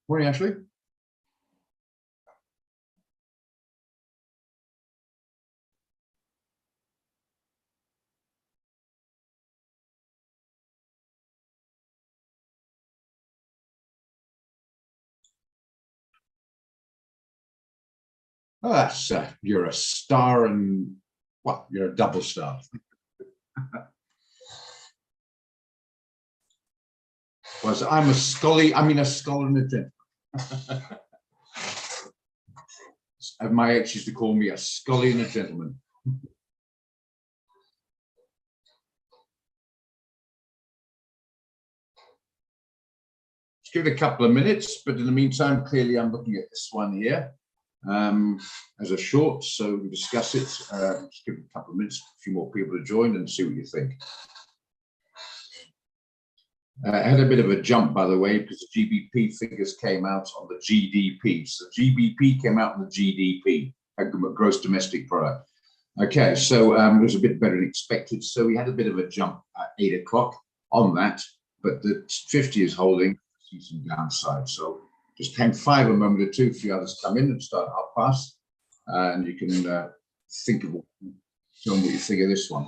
Morning, Ashley. Oh, that's you're a star, and what? You're a double star. Well, so I'm a scully. I mean, a scholar and a gentleman. My ex used to call me a scully and a gentleman. Just give it a couple of minutes, but in the meantime, clearly I'm looking at this one here as a short, so we discuss it. Just give it a couple of minutes, a few more people to join and see what you think. I had a bit of a jump, by the way, because the GBP figures came out on the GDP. So GBP came out on the GDP, gross domestic product. Okay, so it was a bit better than expected. So we had a bit of a jump at 8 o'clock on that, but the 50 is holding, see some downside. So just hang fire a moment or two, a few others come in and start half past, and you can think of tell me what you think of this one.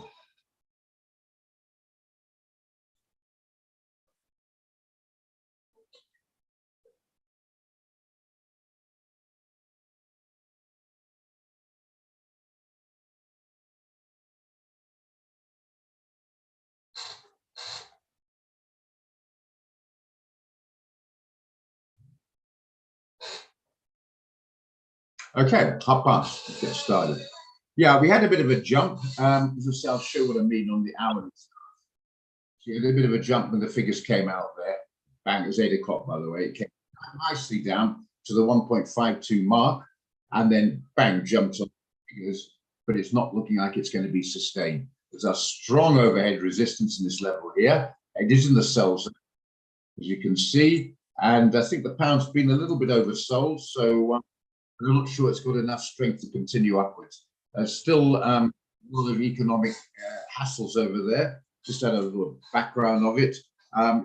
Okay, half past, let's get started. Yeah, we had a bit of a jump. As I'll show what I mean on the hourly. So you had a bit of a jump when the figures came out there. Bang, it was 8 o'clock, by the way. It came nicely down to the 1.52 mark, and then bang, jumped on the figures, but it's not looking like it's going to be sustained. There's a strong overhead resistance in this level here. It is in the sells, as you can see, and I think the pound's been a little bit oversold, so I'm not sure it's got enough strength to continue upwards. Still a lot of economic hassles over there. Just had a little background of it. I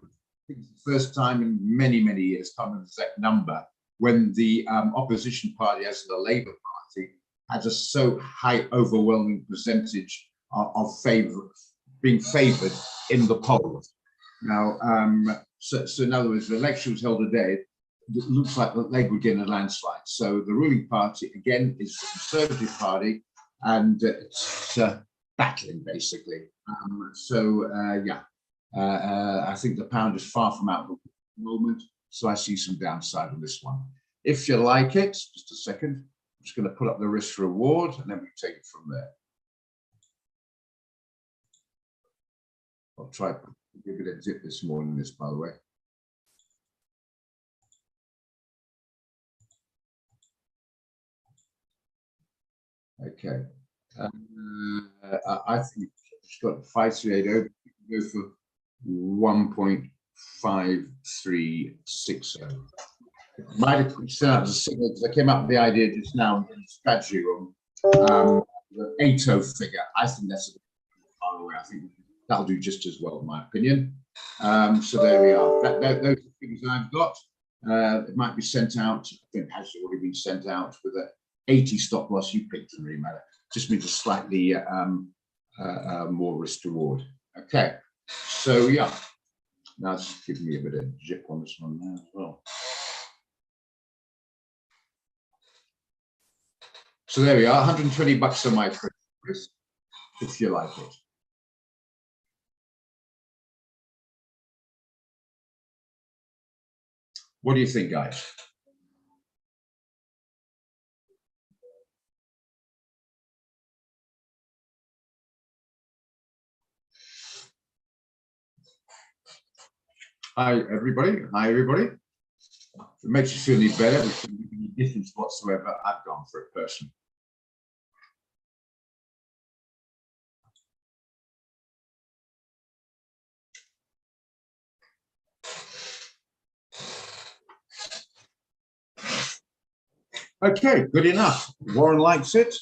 think it's the first time in many, many years, can't remember the exact number, when the opposition party, as the Labour Party, has a so high overwhelming percentage of being favoured in the polls. Now, so in other words, the election was held today. It looks like they would get a landslide. So the ruling party, again, is the Conservative Party, and it's battling, basically. I think the pound is far from out at the moment, so I see some downside on this one. If you like it, just a second, I'm just going to put up the risk reward, and then we take it from there. I'll try to give it a dip this morning, this, by the way. Okay, I think it's got 5380. Go for 1.5360. Might have sent out the signal because I came up with the idea just now in the strategy room. The 80 figure, I think that's a bit far away. I think that'll do just as well, in my opinion. So there we are. Those are the figures I've got. It might be sent out. I think it has already been sent out with a 80 stop loss. You picked, doesn't really matter. Just means a slightly more risk reward. Okay, so yeah, now it's giving me a bit of jip on this one now as well. So there we are, 120 bucks on my risk, if you like it. What do you think, guys? Hi, everybody. Hi, everybody. If it makes you feel any better, with any difference whatsoever, I've gone for it personally. Okay, good enough. Warren likes it,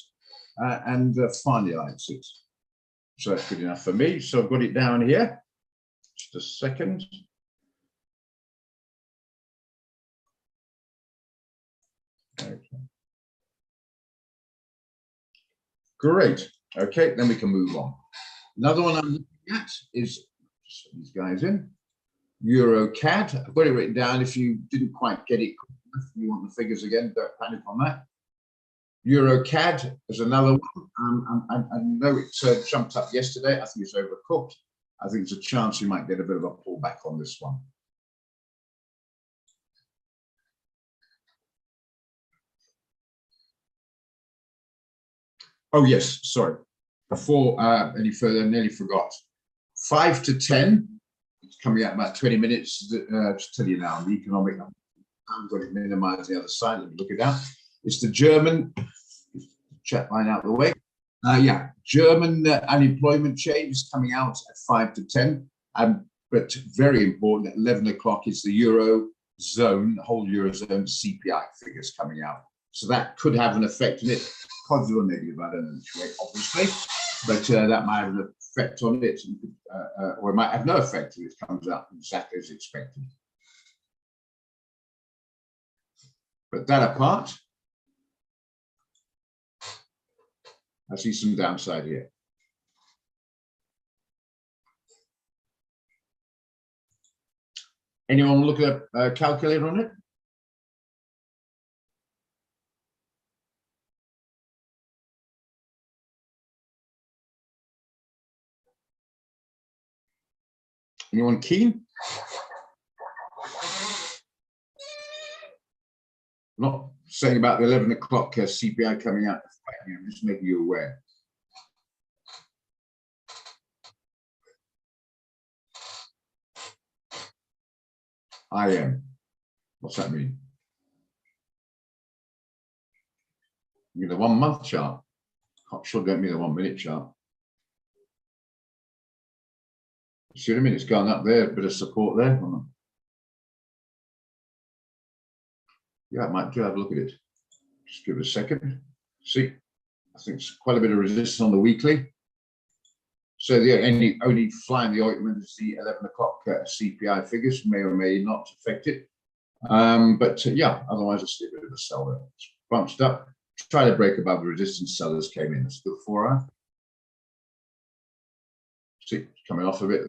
and Farney likes it. So that's good enough for me. So I've got it down here. Just a second. Okay. Great. Okay, then we can move on. Another one I'm looking at is these guys in Euro CAD. I've got it written down. If you didn't quite get it, if you want the figures again, don't panic on that. Euro CAD is another one. I know it jumped up yesterday. I think it's overcooked. I think there's a chance you might get a bit of a pullback on this one. Oh, yes, sorry. Before any further, I nearly forgot. 5 to 10, it's coming out about 20 minutes. Just tell you now, the economic, I'm going to minimize the other side. Let me look it out. It's the German, chat line out of the way. Yeah, German unemployment change is coming out at 5 to 10. But very important, at 11 o'clock is the Eurozone, the whole Eurozone CPI figures coming out. So that could have an effect on it, positive or negative, I don't know which way, obviously, but that might have an effect on it, or it might have no effect if it comes out exactly as expected. But that apart, I see some downside here. Anyone look at a calculator on it? Anyone keen? I'm not saying about the 11 o'clock CPI coming out. I'm just making you aware. I am. What's that mean? You mean the 1 month chart? Sure, don't mean the 1 minute chart. See what I mean? It's gone up there, a bit of support there. Yeah, I might do have a look at it. Just give it a second. See, I think it's quite a bit of resistance on the weekly. So the only fly in the ointment is the 11 o'clock CPI figures, may or may not affect it. But yeah, otherwise I see a bit of a sell there. It's bunched up. Try to break above the resistance. Sellers came in. It's good 4 hour. See, coming off a bit.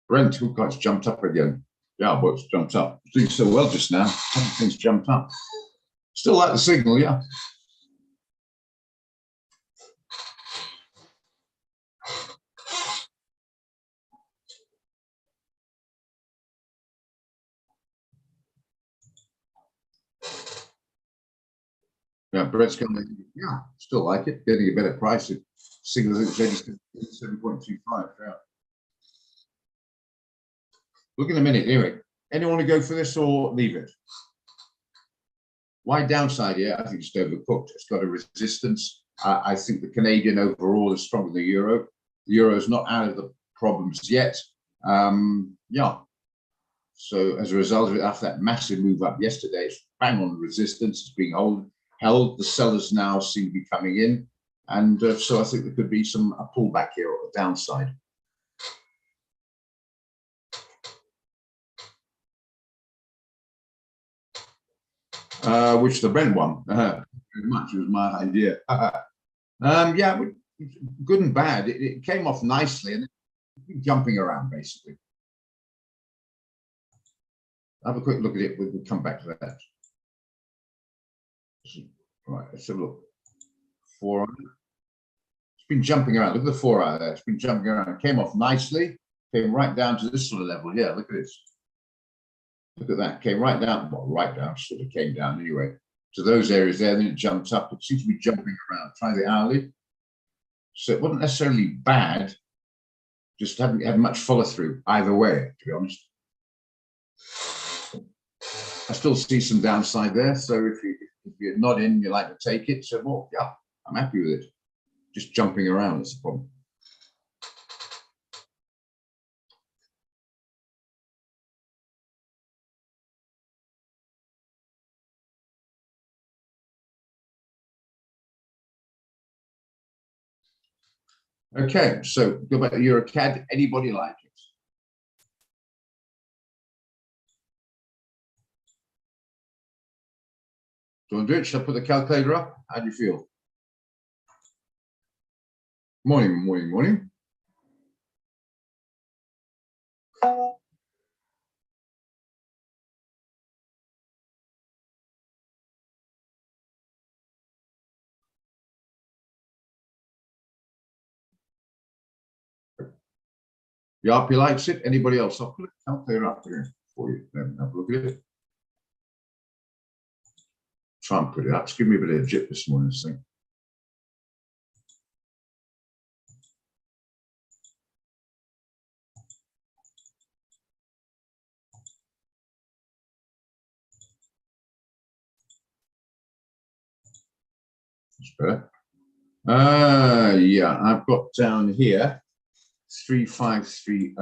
Brent, who got jumped up again? Yeah, but it's jumped up. Doing so well just now. Everything's jumped up. Still like the signal, yeah. Yeah, Brett's going, yeah, still like it, getting a better price. It signals it's 87.25. Yeah. Look in a minute, anyway. Anyone want to go for this or leave it? Why downside here? I think it's overcooked. It's got a resistance. I think the Canadian overall is stronger than the euro. The euro is not out of the problems yet. Yeah. So as a result of it, after that massive move up yesterday, it's bang on resistance. It's being held. The sellers now seem to be coming in. And so I think there could be a pullback here or a downside. Which the Brent one, very much was my idea. Yeah, good and bad. It came off nicely and it's been jumping around basically. Have a quick look at it. We'll come back to that. Right, let's have a look. 4 hour. It's been jumping around. Look at the 4 hour there. It's been jumping around. It came off nicely. Came right down to this sort of level. Yeah, look at this. Look at that. Came right down. Well, right down. Sort of came down anyway to those areas there, then it jumped up. It seems to be jumping around. Try the hourly. So it wasn't necessarily bad, just hadn't had much follow through either way, to be honest. I still see some downside there. So if you're not in, you like to take it. So, well, yeah, I'm happy with it. Just jumping around is the problem. Okay, so go back to EuroCAD. Anybody like it? Do you want to do it? Shall I put the calculator up? How do you feel? Morning, morning, morning. The RP likes it. Anybody else? I'll put a calculator up here for you. Then have a look at it. Try and put it up. It's giving me a bit of a jip this morning, this thing. That's better. Yeah, I've got down here 3530.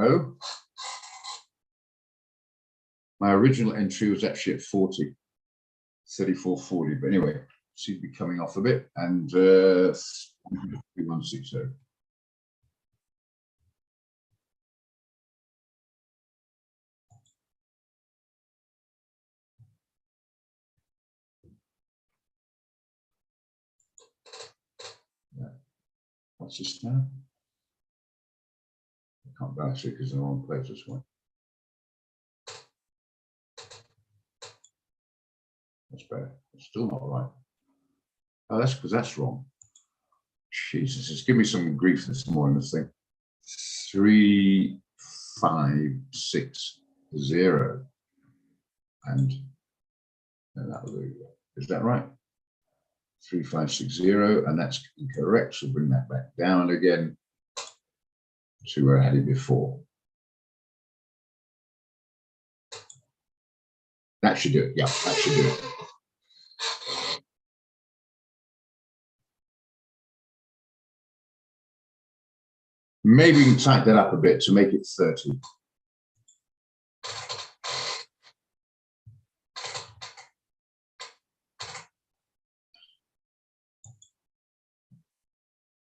My original entry was actually at 40, 3440. But anyway, seems to be coming off a bit. And 3160. Yeah. What's this now? I can't balance it because in the wrong place this one. That's better. It's still not right. Oh, that's because that's wrong. Jesus, it's giving me some grief this morning, this thing. 3560. And that will do. Is that right? 3560, and that's incorrect. So bring that back down again to where I had it before. That should do it. Yeah, that should do it. Maybe we can tighten that up a bit to make it 30.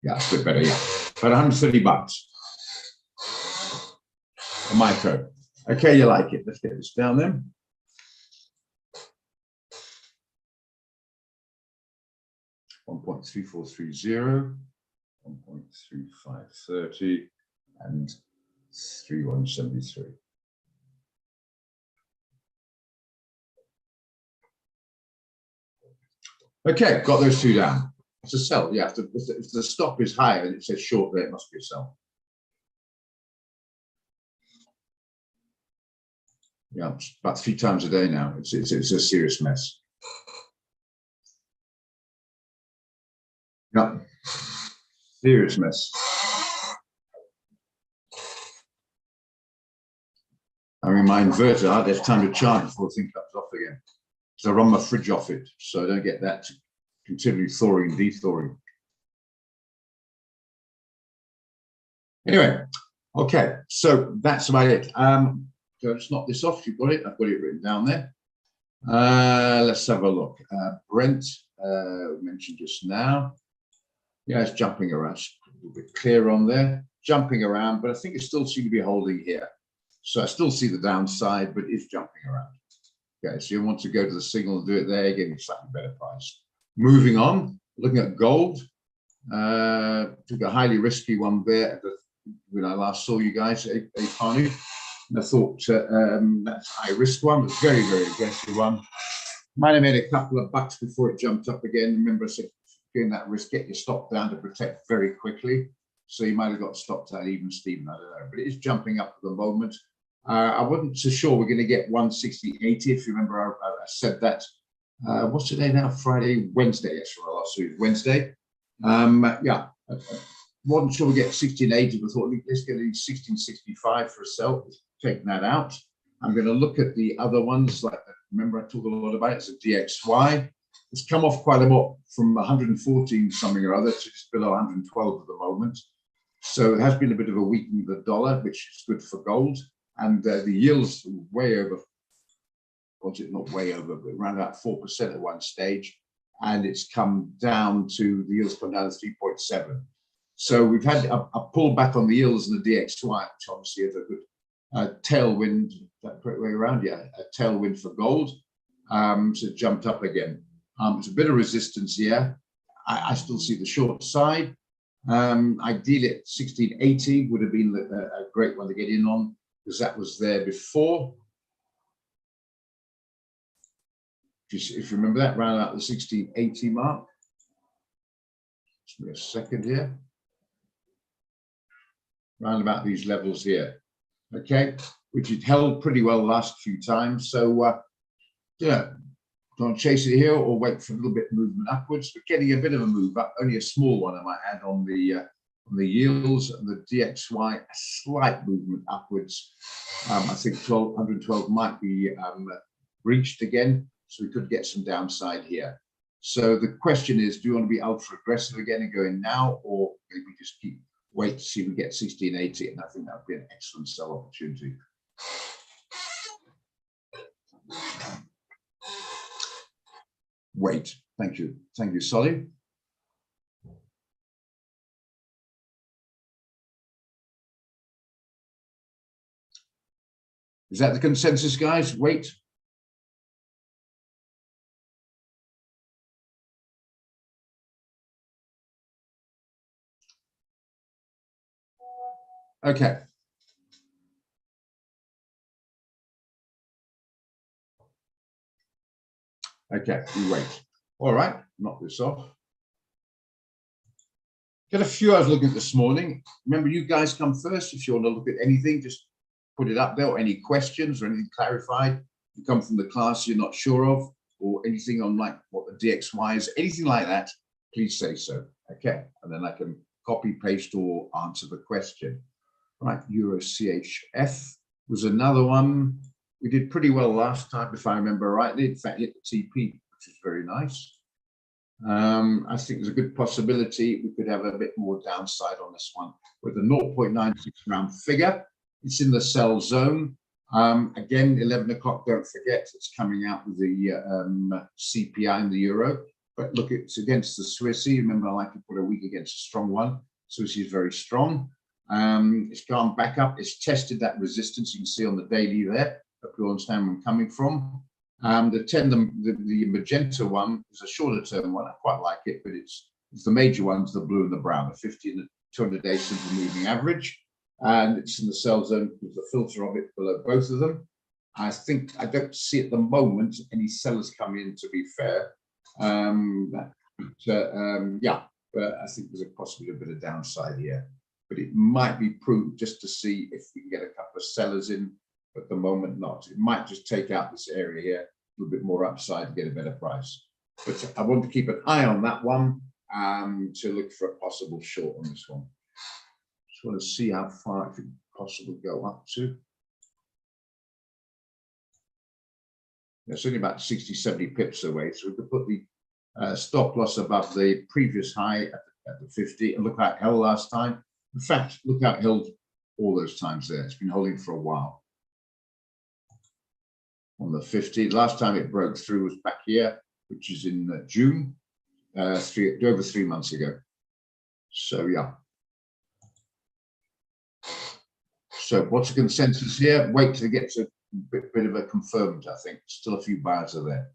Yeah, it's a bit better, yeah. About 130 bucks. A micro. Okay, you like it. Let's get this down then. $1.3430, 1.3530, and 3173. Okay, got those two down. It's a sell. Yeah, if the stop is higher and it says short there, it must be a sell. Yeah, about 3 times a day now. It's a serious mess. Yeah, serious mess. I mean, my inverter, there's time to charge before the thing comes off again. So I run my fridge off it, so I don't get that continually thawing and de-thawing. Anyway, okay, so that's about it. So let's knock this off. You've got it. I've got it written down there. Let's have a look. Brent, we mentioned just now. Yeah, it's jumping around. A little bit clear on there. Jumping around, but I think it still seems to be holding here. So I still see the downside, but it's jumping around. Okay, so you want to go to the signal and do it there, getting a slightly better price. Moving on, looking at gold. Took a highly risky one there when I last saw you guys, a Panu. I thought that's a high risk one, but very, very aggressive one. Might have made a couple of bucks before it jumped up again. Remember, I said, doing that risk, get your stop down to protect very quickly. So you might have got stopped at even Steven, I don't know, but it is jumping up at the moment. I wasn't so sure we're going to get 160.80. If you remember, I said that what's today now? Friday, Wednesday. Yes, for last week, Wednesday. Yeah, wasn't sure we get 1680, but thought let's get 1665 for a sell. Take that out. I'm going to look at the other ones. Like remember, I talked a lot about it. It's a DXY. It's come off quite a lot from 114 something or other to just below 112 at the moment. So it has been a bit of a weakening of the dollar, which is good for gold. And the yields way over, was it not way over, but around about 4% at one stage. And it's come down to, the yields come down to 3.7. So we've had a pullback on the yields in the DXY, which obviously is a good tailwind, that correct way around, yeah, a tailwind for gold. So it jumped up again. It's a bit of resistance here. I still see the short side. Ideally at 1680 would have been a great one to get in on, because that was there before. If you remember that, round about the 1680 mark. Just give me a second here. Round about these levels here, okay, which it held pretty well the last few times. So, yeah, don't chase it here or wait for a little bit of movement upwards. But getting a bit of a move up, only a small one I might add on the yields and the DXY, a slight movement upwards. I think 112 might be reached again, so we could get some downside here. So the question is, do you want to be ultra aggressive again and go in now, or maybe just wait to see if we get 1680? And I think that would be an excellent sell opportunity. Wait, thank you, Solly. Is that the consensus, guys? Wait. Okay. Okay, we wait. All right, knock this off. Got a few I was looking at this morning. Remember, you guys come first. If you want to look at anything, just put it up there, or any questions or anything clarified. You come from the class you're not sure of, or anything on like what the DXY is, anything like that, please say so. Okay, and then I can copy, paste, or answer the question. Right, Euro CHF was another one. We did pretty well last time, if I remember rightly. In fact, hit the TP, which is very nice. I think there's a good possibility we could have a bit more downside on this one with a 0.96 round figure. It's in the sell zone. Again, 11 o'clock, don't forget, it's coming out with the CPI in the euro. But look, it's against the Swissy. Remember, I like to put a weak against a strong one. Swissy is very strong. It's gone back up. It's tested that resistance you can see on the daily there. Hope you understand where I'm coming from. The magenta one is a shorter term one. I quite like it, but it's the major ones, the blue and the brown, the 50 and the 200-day simple moving average. And it's in the sell zone with the filter of it below both of them. I think I don't see at the moment any sellers coming in, to be fair. Yeah, but I think there's possibly a bit of downside here. But it might be prudent just to see if we can get a couple of sellers in. At the moment, not. It might just take out this area here, a little bit more upside to get a better price. But I want to keep an eye on that one to look for a possible short on this one. Just want to see how far it could possibly go up to. It's only about 60, 70 pips away, so we could put the stop loss above the previous high at the 50 and look how it held last time. In fact, look how it held all those times there. It's been holding for a while. On the 50, last time it broke through was back here, which is in June, over 3 months ago. So yeah. So what's the consensus here? Wait till it gets a bit of a confirmed, I think. Still a few buyers are there.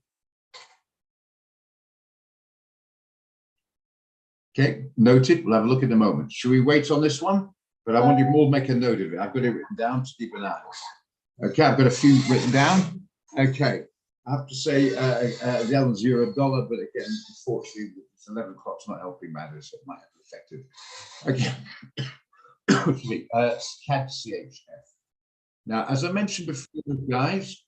Okay, noted. We'll have a look in a moment. Should we wait on this one? But I want you all to make a note of it. I've got it written down to keep an eye on it. Okay, I've got a few written down. Okay, I have to say the other $0, but again, unfortunately, it's 11 o'clock, it's not helping matters, so it might have affected. Okay, CAD CHF. Now, as I mentioned before, guys,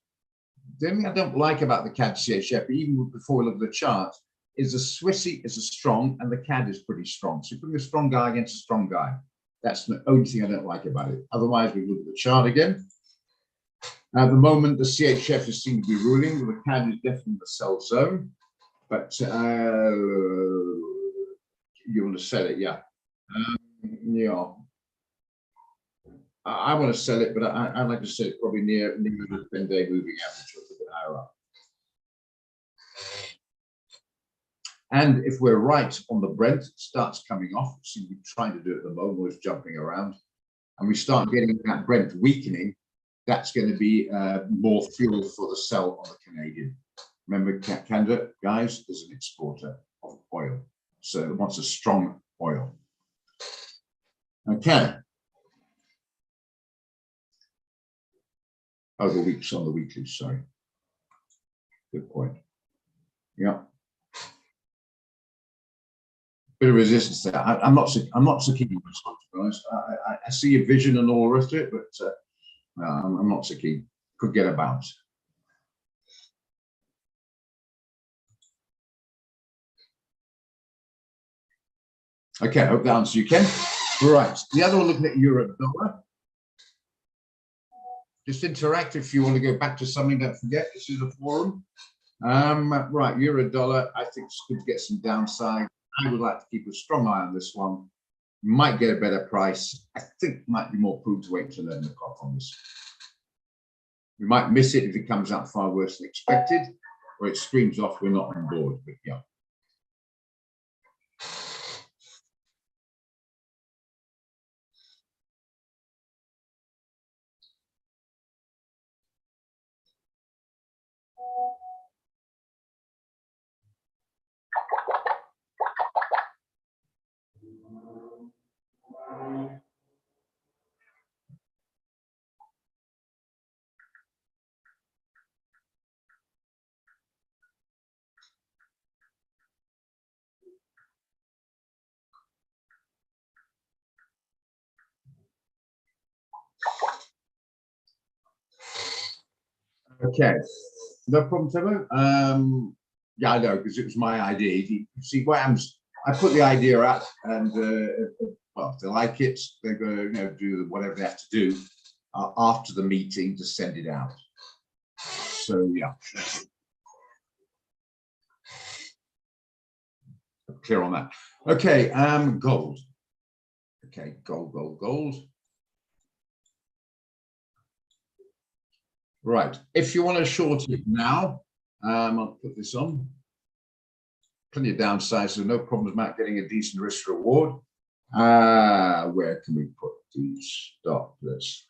The only thing I don't like about the CAD CHF, even before we look at the chart, is the Swissy is a strong and the CAD is pretty strong. So you're putting a strong guy against a strong guy. That's the only thing I don't like about it. Otherwise, we look at the chart again. At the moment, the CHF is seen to be ruling. The CAD is definitely in the sell zone. But you want to sell it, yeah. Yeah. I want to sell it, but I'd like to sell it probably near the 10-day moving average, or a bit higher up. And if we're right on the Brent, it starts coming off. See, we're trying to do it at the moment, it's jumping around, and we start getting that Brent weakening. That's going to be more fuel for the sell on the Canadian. Remember, Canada, guys, is an exporter of oil, so it wants a strong oil. Okay. Oh, the weeks on the weekly, sorry. Good point. Yeah. Bit of resistance there. I'm not so keen on this one, to be honest. I see a vision and all the rest of it, but I'm not so keen. Could get a bounce. Okay, I hope that answers you, Ken. Right. The other one, looking at euro dollar. Just interact if you want to go back to something. Don't forget, this is a forum. Right, euro dollar. I think it's good to get some downside. I would like to keep a strong eye on this one. Might get a better price. I think it might be more prudent to wait until 11 o'clock on this. We might miss it if it comes out far worse than expected, or it screams off we're not on board. But yeah. Okay, no problem, Timo. Yeah, I know, because it was my idea. You see what happens? I put the idea out, and well, if they like it, they're going to do whatever they have to do after the meeting to send it out. So yeah, clear on that. Okay, gold. Okay, gold. Right, if you want to short it now, I'll put this on. Plenty of downside, so no problems about getting a decent risk reward. Where can we put the stop? Let's.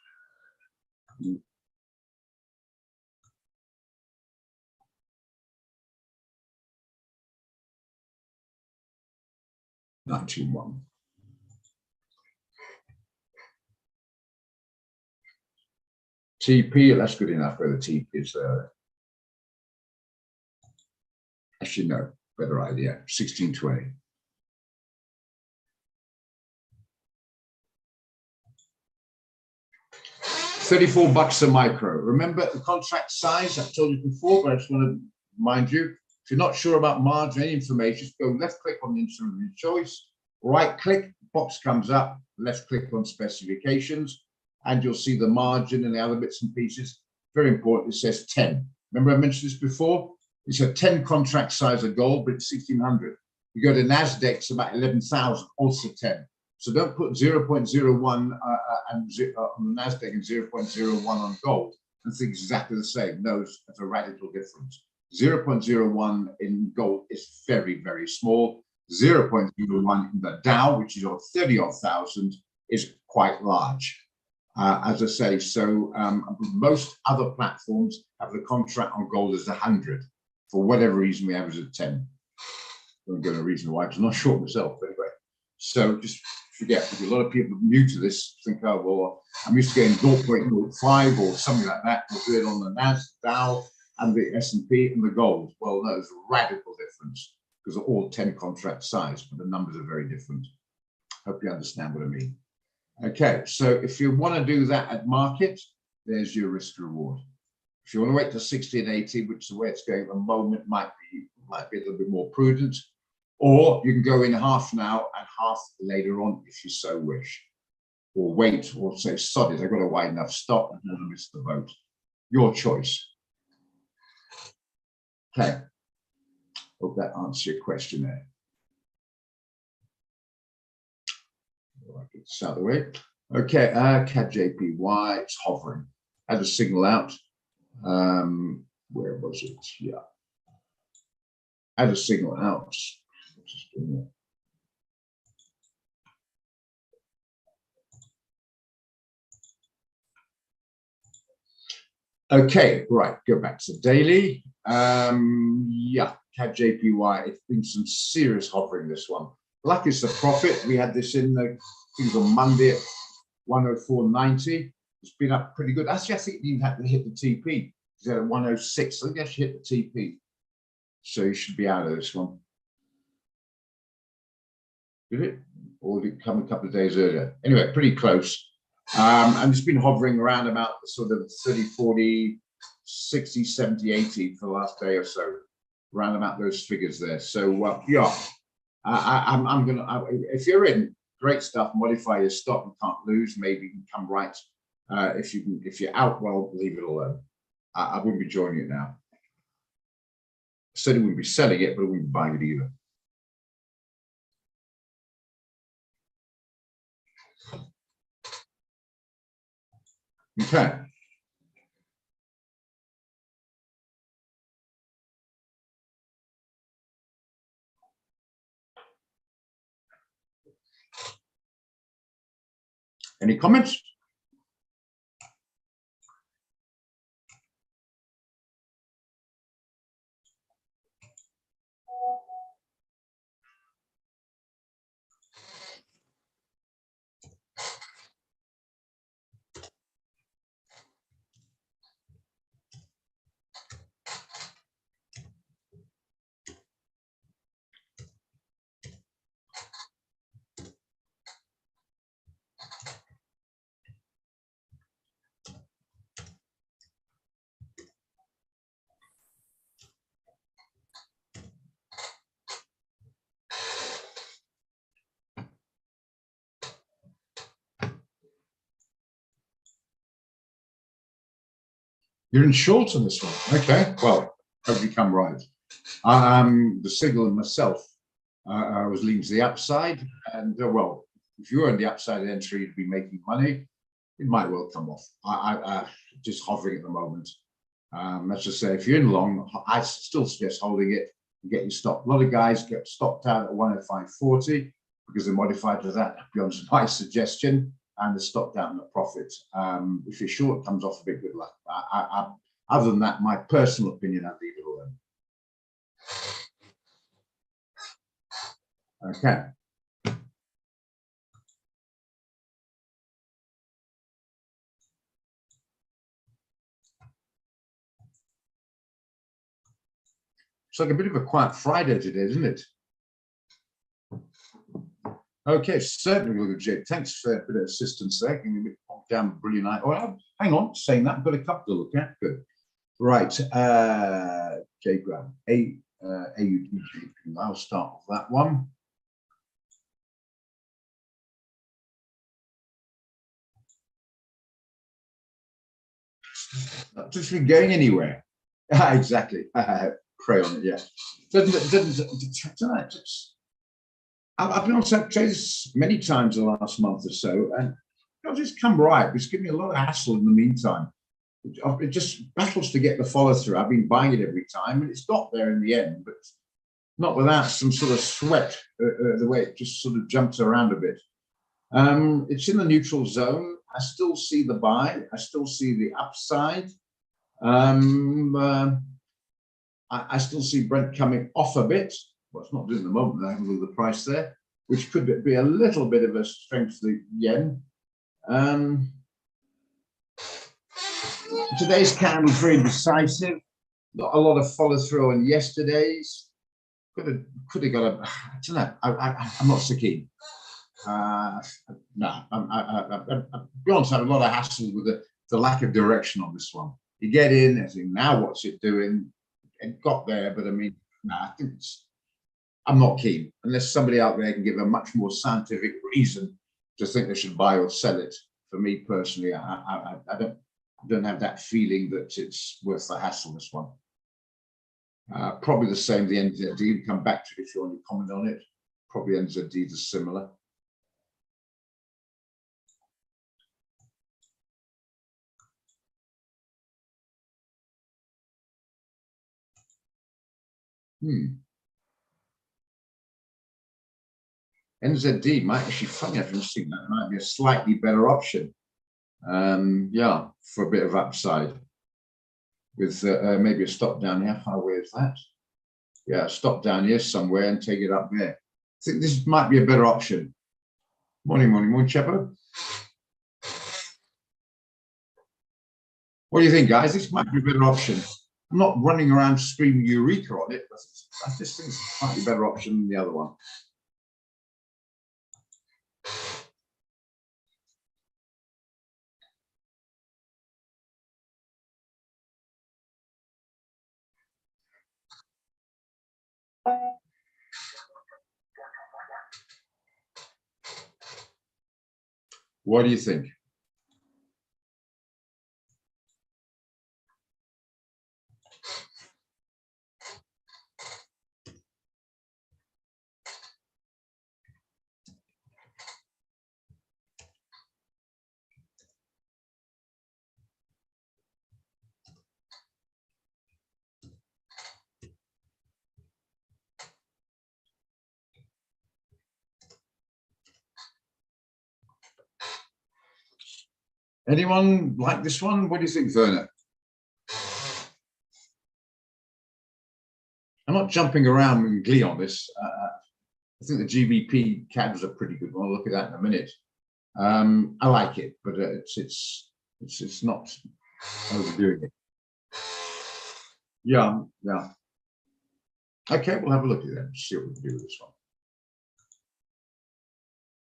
$91. TP, that's good enough where the TP is there. Actually, no, better idea. 1620. $34 a micro. Remember the contract size? I've told you before, but I just want to remind you. If you're not sure about margin, any information, just go left click on the instrument of your choice, right click, box comes up, left click on specifications, and you'll see the margin and the other bits and pieces. Very important, it says 10. Remember I mentioned this before? It's a 10 contract size of gold, but it's 1,600. You go to NASDAQ, it's about 11,000, also 10. So don't put 0.01 on the NASDAQ and 0.01 on gold and think exactly the same. No, it's a radical difference. 0.01 in gold is very, very small. 0.01 in the Dow, which is on 30-odd thousand, is quite large. As I say, so most other platforms have the contract on gold as 100. For whatever reason, we average at 10. I don't go to a reason why, because I'm not sure myself, but anyway. So just forget, because a lot of people new to this think, oh, well, I'm used to getting 0.05 or something like that. We'll do it on the NASDAQ, Dow, and the S&P and the gold. Well, no, there's a radical difference because they're all 10 contract size, but the numbers are very different. Hope you understand what I mean. Okay, so if you want to do that at market, there's your risk reward. If you want to wait to 60 and 80, which is the way it's going at the moment, might be a little bit more prudent. Or you can go in half now and half later on if you so wish. Or wait, or say, sod it, I've got a wide enough stop, I don't want to miss the boat. Your choice. Okay. Hope that answers your question there. I'll get this out of the way. Okay, CAD JPY, it's hovering. Had a signal out. Where was it? Yeah. Had a signal out. Okay, right, go back to daily. Yeah, CAD JPY, it's been some serious hovering, this one. Lucky it's the profit. We had this in the things on Monday at 104.90. It's been up pretty good. Actually, I think you had to hit the TP. It's at 106. I think I should hit the TP. So you should be out of this one. Did it? Or did it come a couple of days earlier? Anyway, pretty close. And it's been hovering around about sort of 30, 40, 60, 70, 80 for the last day or so, around about those figures there. So yeah, I'm gonna, if you're in, great stuff, modify your stop, you can't lose, maybe you can come right. If you're out, well, leave it alone. I wouldn't be joining it now. I certainly wouldn't be selling it, but I wouldn't be buying it either. Okay. Any comments? You're in short on this one. Okay, well, hope you come right. The signal and myself, I was leaning to the upside, and well, if you're on the upside entry, you'd be making money. It might well come off. I just hovering at the moment. Let's just say, if you're in long, I still suggest holding it and getting stopped. A lot of guys get stopped out at 105.40 because they're modified to that. To be honest, my suggestion, and they're stopped out in the profit. If you're short, it comes off a bit, good luck. Other than that, my personal opinion, I'd leave it alone. Okay. It's like a bit of a quiet Friday today, isn't it? Okay, certainly will do, Jake. Thanks for a bit of assistance there. Give me a bit down, brilliant night. Oh, hang on, saying that, I've got a couple to look at. Good. Right, J Graham, AUD. I'll start with that one. Not just been going anywhere. Exactly. Pray on it, yeah. I've been on trades many times in the last month or so, and it'll just come right. It's given me a lot of hassle in the meantime. It just battles to get the follow through. I've been buying it every time, and it's got there in the end, but not without some sort of sweat, the way it just sort of jumps around a bit. It's in the neutral zone. I still see the buy. I still see the upside. I still see Brent coming off a bit. Well, it's not doing at the moment. I have a look at the price there, which could be a little bit of a strength of the yen. Today's candle was very decisive. Not a lot of follow through on yesterday's. Could have got a. I don't know. I'm not so keen. No, to be honest, I have a lot of hassle with the lack of direction on this one. You get in and think, now what's it doing? It got there, but I mean, nah, I'm not keen unless somebody out there can give a much more scientific reason to think they should buy or sell it. For me personally, I don't have that feeling that it's worth the hassle. This one, probably the same. The NZD. Come back to it if you want to comment on it. Probably NZD is similar. NZD might actually, funny enough, interesting. That might be a slightly better option. Yeah, for a bit of upside with maybe a stop down here. How far away is that? Yeah, stop down here somewhere and take it up there. I think this might be a better option. Morning, Chapo. What do you think, guys? This might be a better option. I'm not running around screaming Eureka on it, but I just think it's a slightly better option than the other one. What do you think? Anyone like this one? What do you think, Werner? I'm not jumping around in glee on this. I think the GBP CAD was a pretty good one. I'll look at that in a minute. I like it, but it's not overdoing it. Yeah. Okay, we'll have a look at that and see what we can do with this one.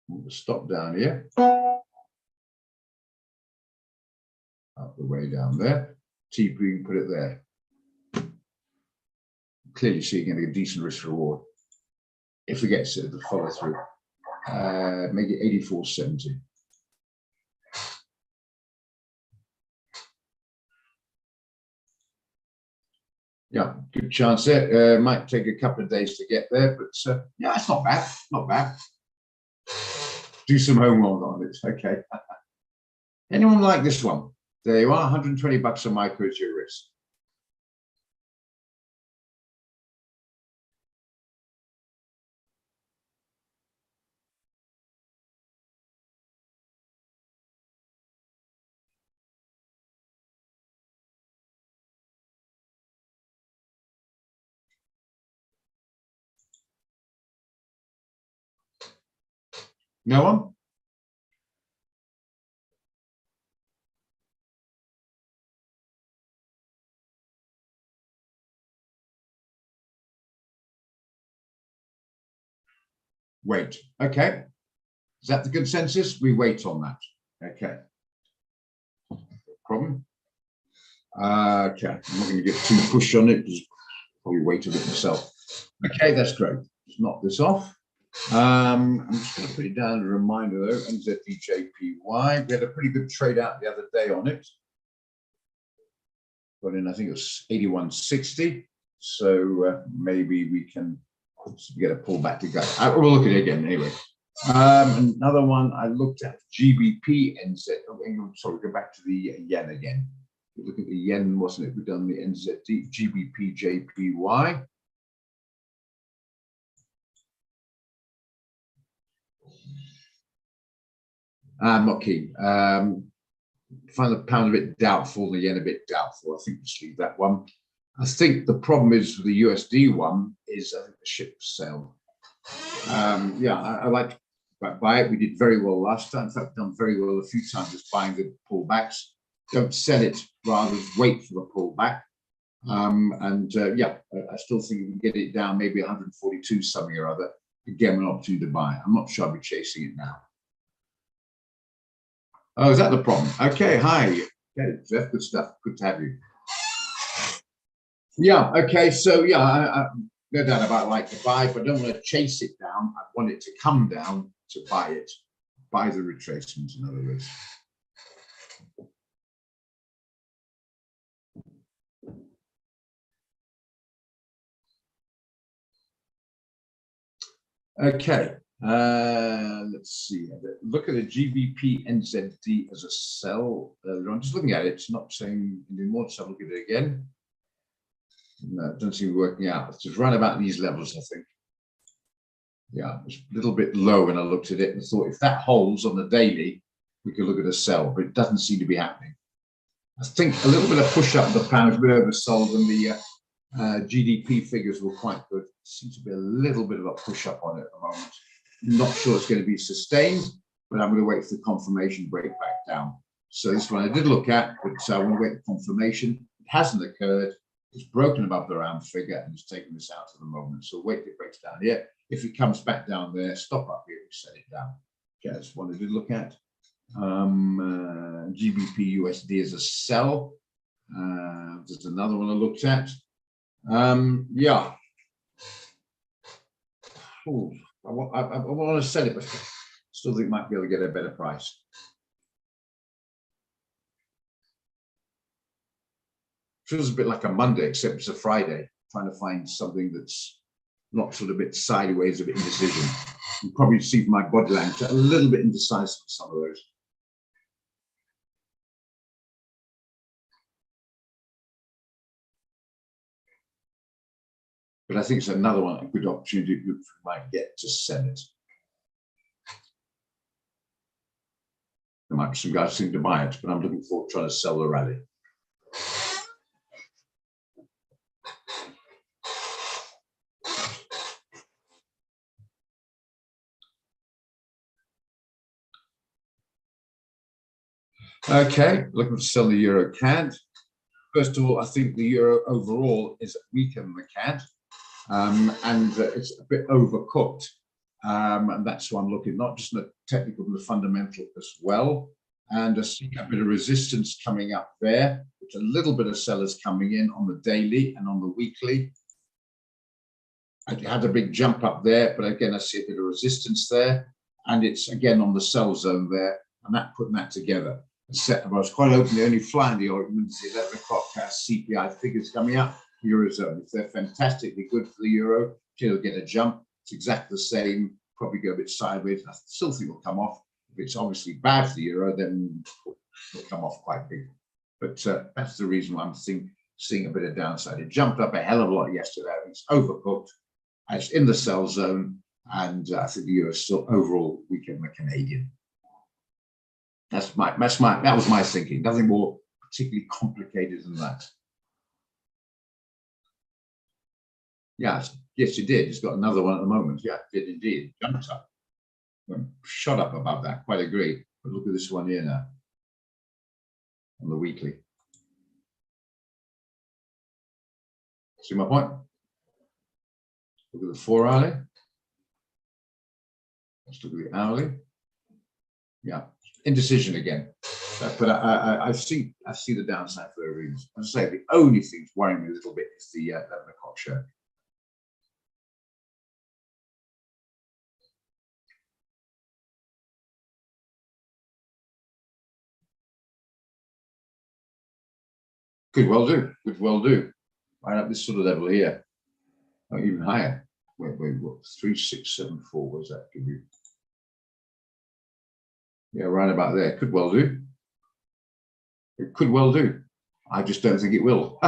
We'll stop down here. Up the way down there. TP, you can put it there. Clearly seeing a decent risk reward if we get the follow through. Make it 84.70. Yeah, good chance there. Might take a couple of days to get there, but yeah, it's not bad. Not bad. Do some homework on it. Okay. Anyone like this one? There you are, 120 bucks a micro at your risk. No one? Wait. Okay. Is that the consensus? We wait on that. Okay. No problem. Okay. I'm not going to get too pushed on it. Just probably wait a bit myself. Okay, that's great. Let's knock this off. I'm just going to put it down as a reminder though. NZDJPY. We had a pretty good trade out the other day on it. Got in, I think it was 81.60. So maybe we can get a pullback to go. We'll look at it again anyway. Another one I looked at, GBP NZ. Oh, sorry, go back to the yen again. Look at the yen, wasn't it? We've done the NZD, GBP JPY. I'm not keen. Find the pound a bit doubtful, the yen a bit doubtful. I think just leave that one. I think the problem is with the USD one is I think the ship sailed. Yeah, I like to buy it. We did very well last time. In fact, done very well a few times just buying the pullbacks. Don't sell it, rather wait for the pullback. Yeah, I still think we can get it down maybe 142 something or other. Again, an opportunity to buy. I'm not sure I'll be chasing it now. Oh, is that the problem? Okay, hi. Okay, Jeff, good stuff. Good to have you. Yeah, okay, so yeah, no doubt about like to buy, but I don't want to chase it down. I want it to come down to buy it, buy the retracement, in other words. Okay, let's see. Look at the GBP NZD as a sell. I'm just looking at it. It's not saying anything more, so I'll look at it again. No, it doesn't seem to be working out. It's just right about these levels, I think. Yeah, it's a little bit low when I looked at it and thought if that holds on the daily, we could look at a sell, but it doesn't seem to be happening. I think a little bit of push up the pound, a bit oversold, and the GDP figures were quite good. Seems to be a little bit of a push up on it at the moment. Not sure it's going to be sustained, but I'm going to wait for the confirmation break back down. So this one I did look at, but I want to wait for confirmation. It hasn't occurred. It's broken above the round figure and it's taken this out at the moment. So wait till it breaks down here. If it comes back down there, stop up here and set it down. Okay, that's one I did look at. GBP USD as a sell. There's another one I looked at. Yeah. Ooh, I want to sell it, but still think might be able to get a better price. Feels a bit like a Monday, except it's a Friday, trying to find something that's not sort of a bit sideways, a bit indecision. You probably see from my body language a little bit indecisive for some of those. But I think it's another one, a good opportunity you might get to sell it. There might be some guys seem to buy it, but I'm looking forward to trying to sell the rally. Okay, looking to sell the Euro CAD. First of all, I think the Euro overall is weaker than the CAD, and it's a bit overcooked. And that's why I'm looking, not just the technical, but the fundamental as well. And I see a bit of resistance coming up there, which a little bit of sellers coming in on the daily and on the weekly. I had a big jump up there, but again, I see a bit of resistance there. And it's again on the sell zone there, and that putting that together. I was quite openly only flying the argument to the 11 o'clock CPI figures coming out, Eurozone. If they're fantastically good for the Euro, it'll get a jump. It's exactly the same, probably go a bit sideways. I still think it'll come off. If it's obviously bad for the Euro, then it'll come off quite big. But that's the reason why I'm seeing a bit of downside. It jumped up a hell of a lot yesterday. It's overcooked. It's in the sell zone. And I think the Euro is still overall weaker than the Canadian. That was my thinking. Nothing more particularly complicated than that. Yeah, yes, it did. It's got another one at the moment. Yeah, it did indeed. Jumped up, shot up above that. Quite agree. But look at this one here now on the weekly. See my point? Look at the 4 hourly. Let's look at the hourly. Yeah, indecision again. But I see the downside for the reasons. As I say, the only thing that's worrying me a little bit is the 11 o'clock show. Could well do. Could well do. Right up this sort of level here, or even higher. Wait, what? 3674. What does that give you? Yeah, right about there. Could well do. It could well do. I just don't think it will.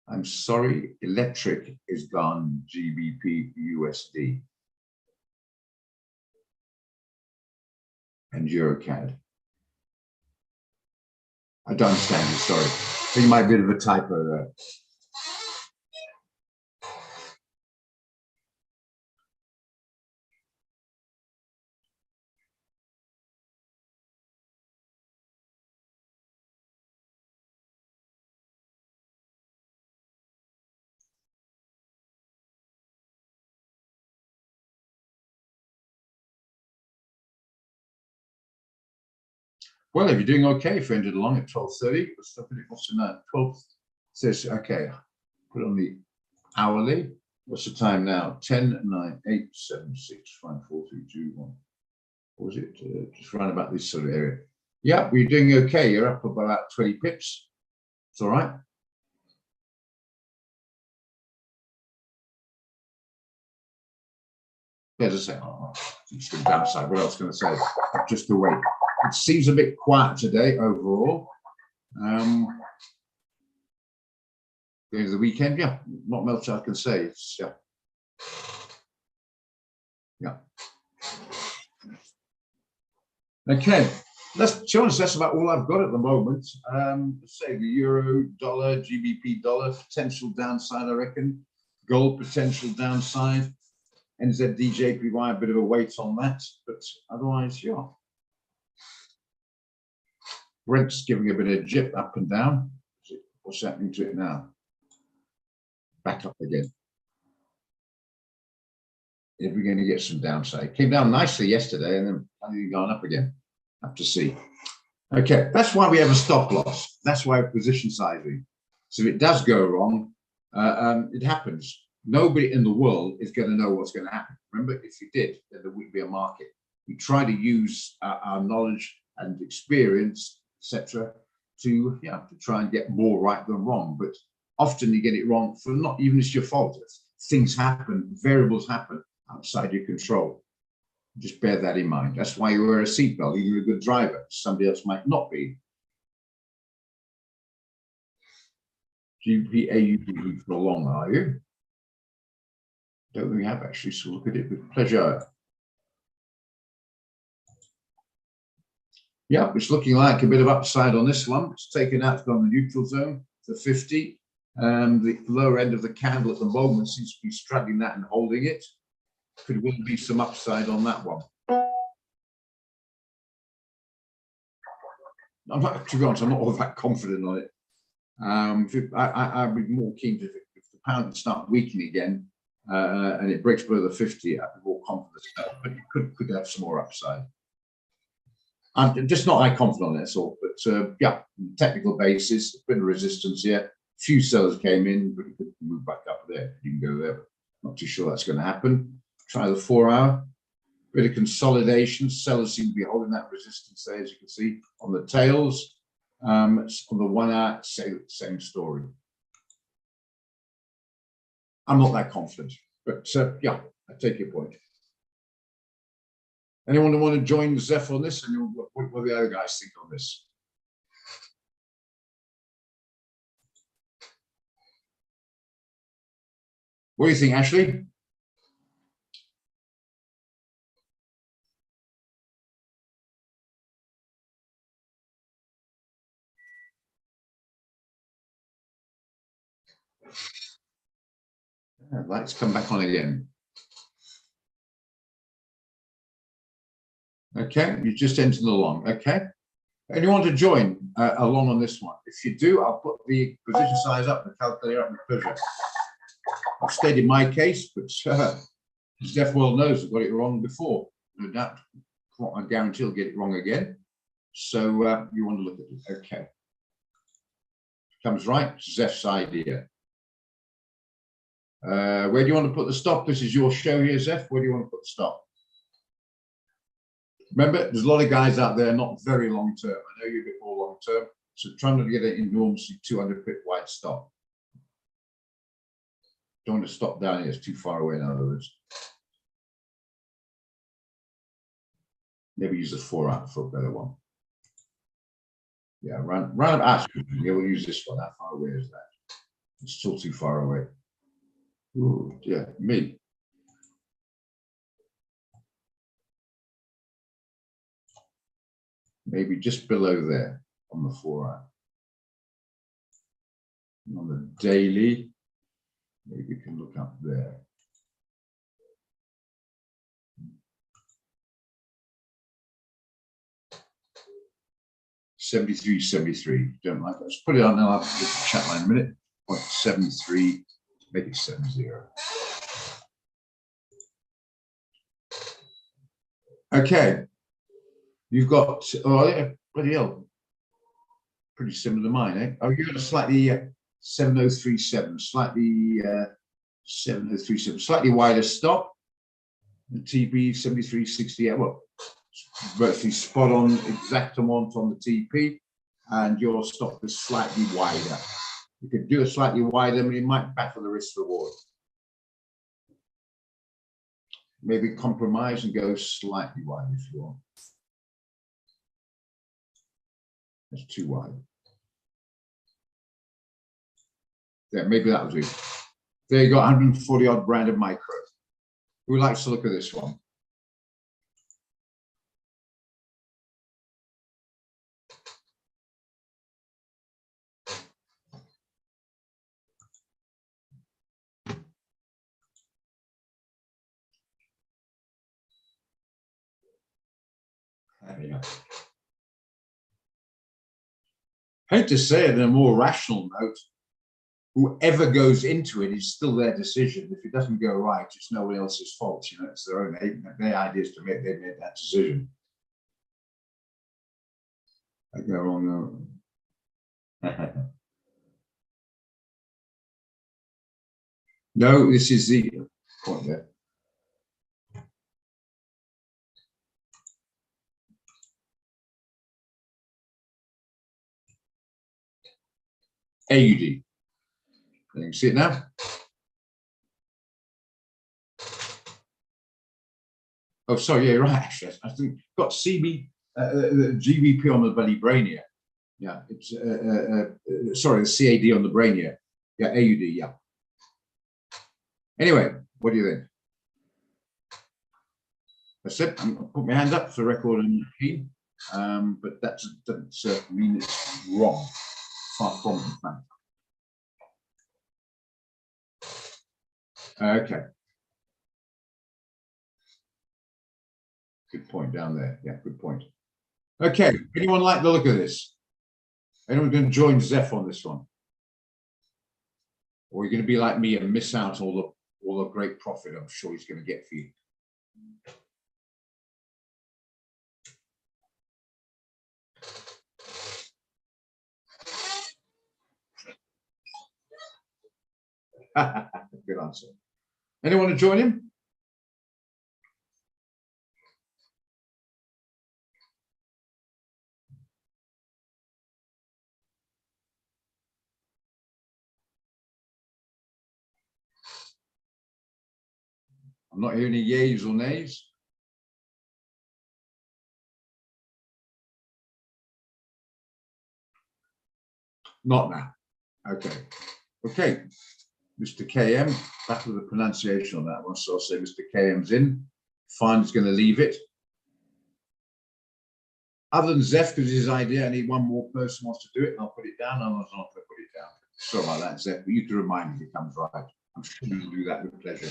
I'm sorry, electric is gone GBP USD and EuroCAD. I don't understand you, sorry. I think it might be a bit of a typo there. Well, if you're doing okay, if you ended along at 12:30, let's look at it. What's the night? 12 says, okay, put on the hourly. What's the time now? 10, 9, 8, 7, 6, 5, 4, 3, 2, 1. What was it? Just around about this sort of area. Yeah, we're doing okay. You're up about 20 pips. It's all right. As I say, it's the downside. What else can I say? Just the wait. It seems a bit quiet today overall. Going to the weekend, yeah, not much I can say. It's yeah. Okay, to be honest, that's about all I've got at the moment. Say the euro, dollar, GBP dollar, potential downside, I reckon. Gold potential downside. NZDJPY, a bit of a weight on that, but otherwise, yeah. Brent's giving a bit of jip up and down. What's happening to it now? Back up again. If we're going to get some downside, came down nicely yesterday and then finally gone up again. Have to see. Okay, that's why we have a stop loss. That's why position sizing. So if it does go wrong, it happens. Nobody in the world is going to know what's going to happen. Remember, if you did, then there wouldn't be a market. We try to use our knowledge and experience, etc., to try and get more right than wrong. But often you get it wrong for not even it's your fault. Things happen, variables happen outside your control. Just bear that in mind. That's why you wear a seatbelt. You're a good driver. Somebody else might not be. GPAU for long, are you? Don't think we have actually, so look at it with pleasure. Yeah, it's looking like a bit of upside on this one. It's taken out from the neutral zone to 50. The lower end of the candle at the moment seems to be straddling that and holding it. Could well be some upside on that one. To be honest, I'm not all that confident on it. I'd be more keen to, if the pound start weakening again and it breaks below the 50, I'd be more confident. But it could have some more upside. I'm just not that confident on it, that's all. But yeah, technical basis, a bit of resistance here. Few sellers came in, but it could move back up there. You can go there, but not too sure that's going to happen. Try the 4-hour. Bit of consolidation. Sellers seem to be holding that resistance there, as you can see on the tails. On the 1-hour, same story. I'm not that confident, but yeah, I take your point. Anyone want to join Zeph on this? And what do the other guys think on this? What do you think, Ashley? Yeah, lights come back on again. Okay, you just entered along. Okay, and you want to join along on this one? If you do, I'll put the position size up, the calculator up with pleasure. I've stated my case, but Zeph well knows I got it wrong before. No doubt. I guarantee he'll get it wrong again. So you want to look at it. Okay. Comes right, Zeph's idea. Where do you want to put the stop? This is your show here, Zeph. Where do you want to put the stop? Remember, there's a lot of guys out there not very long term. I know you're a bit more long term, so trying to get an enormously 200 pip wide stop. Don't want to stop down here, it's too far away, in other words. Maybe use a 4-hour for a better one. Yeah, round about. Yeah, we'll use this one. How far away is that? It's still too far away. Ooh, yeah, me. Maybe just below there on the 4-hour. On the daily, maybe we can look up there. $73.73. Don't like that. Let's put it on now. I'll have to chat line in a minute. 0.73, make it 70. Okay. You've got Bloody hell. Pretty similar to mine, eh? Oh, you got a slightly 7037, slightly 7037, slightly wider stop. The TP 7368. Well, virtually spot on, exact amount on the TP, and your stop is slightly wider. You could do a slightly wider, but it might battle the risk reward. Maybe compromise and go slightly wide if you want. That's too wide. Yeah, maybe that'll do. There you got 140 odd branded micro. Who likes to look at this one? Yeah. Hate to say it in a more rational note, whoever goes into it is still their decision. If it doesn't go right, it's no one else's fault. You know, it's their own. Their ideas to make. They made that decision. I go on. No, this is the point there. AUD. You can see it now. Oh, sorry, yeah, you're right. Actually, I think got CB, GBP on the bloody brainier. Yeah, it's sorry, the CAD on the brainier. Yeah, AUD. Yeah. Anyway, what do you think? That's it. I'll put my hand up for the record and key, but that doesn't mean it's wrong. Far from it, in fact. Okay. Good point down there. Yeah, good point. Okay. Anyone like the look of this? Anyone going to join Zeph on this one? Or are you going to be like me and miss out all the great profit I'm sure he's going to get for you? Good answer. Anyone to join him? I'm not hearing any yays or nays. Not now. Okay. Okay. Mr. KM, back to the pronunciation on that one. So I'll say Mr. KM's in. Fine, he's going to leave it. Other than Zeph, because his idea, I need one more person wants to do it, and I'll put it down. I'm not going to put it down. Sorry about that, Zeph, but you can remind me if it comes right. I'm sure you'll do that with pleasure.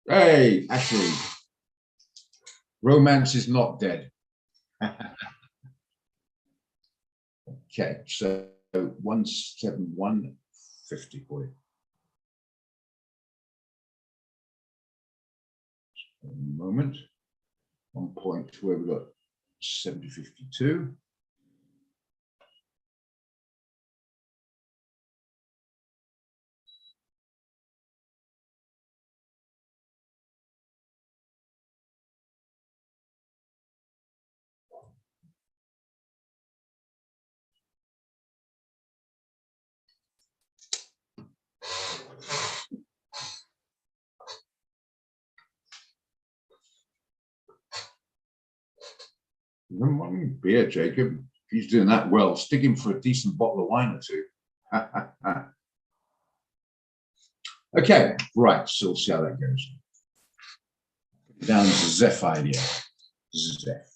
Hey, Ashley. Romance is not dead. Okay, so 171.50 for you. A moment. 1 point where we got 70.52. One beer, Jacob. If he's doing that well, stick him for a decent bottle of wine or two. Okay, right. So we'll see how that goes. Put it down as a Zeph idea. Zeph.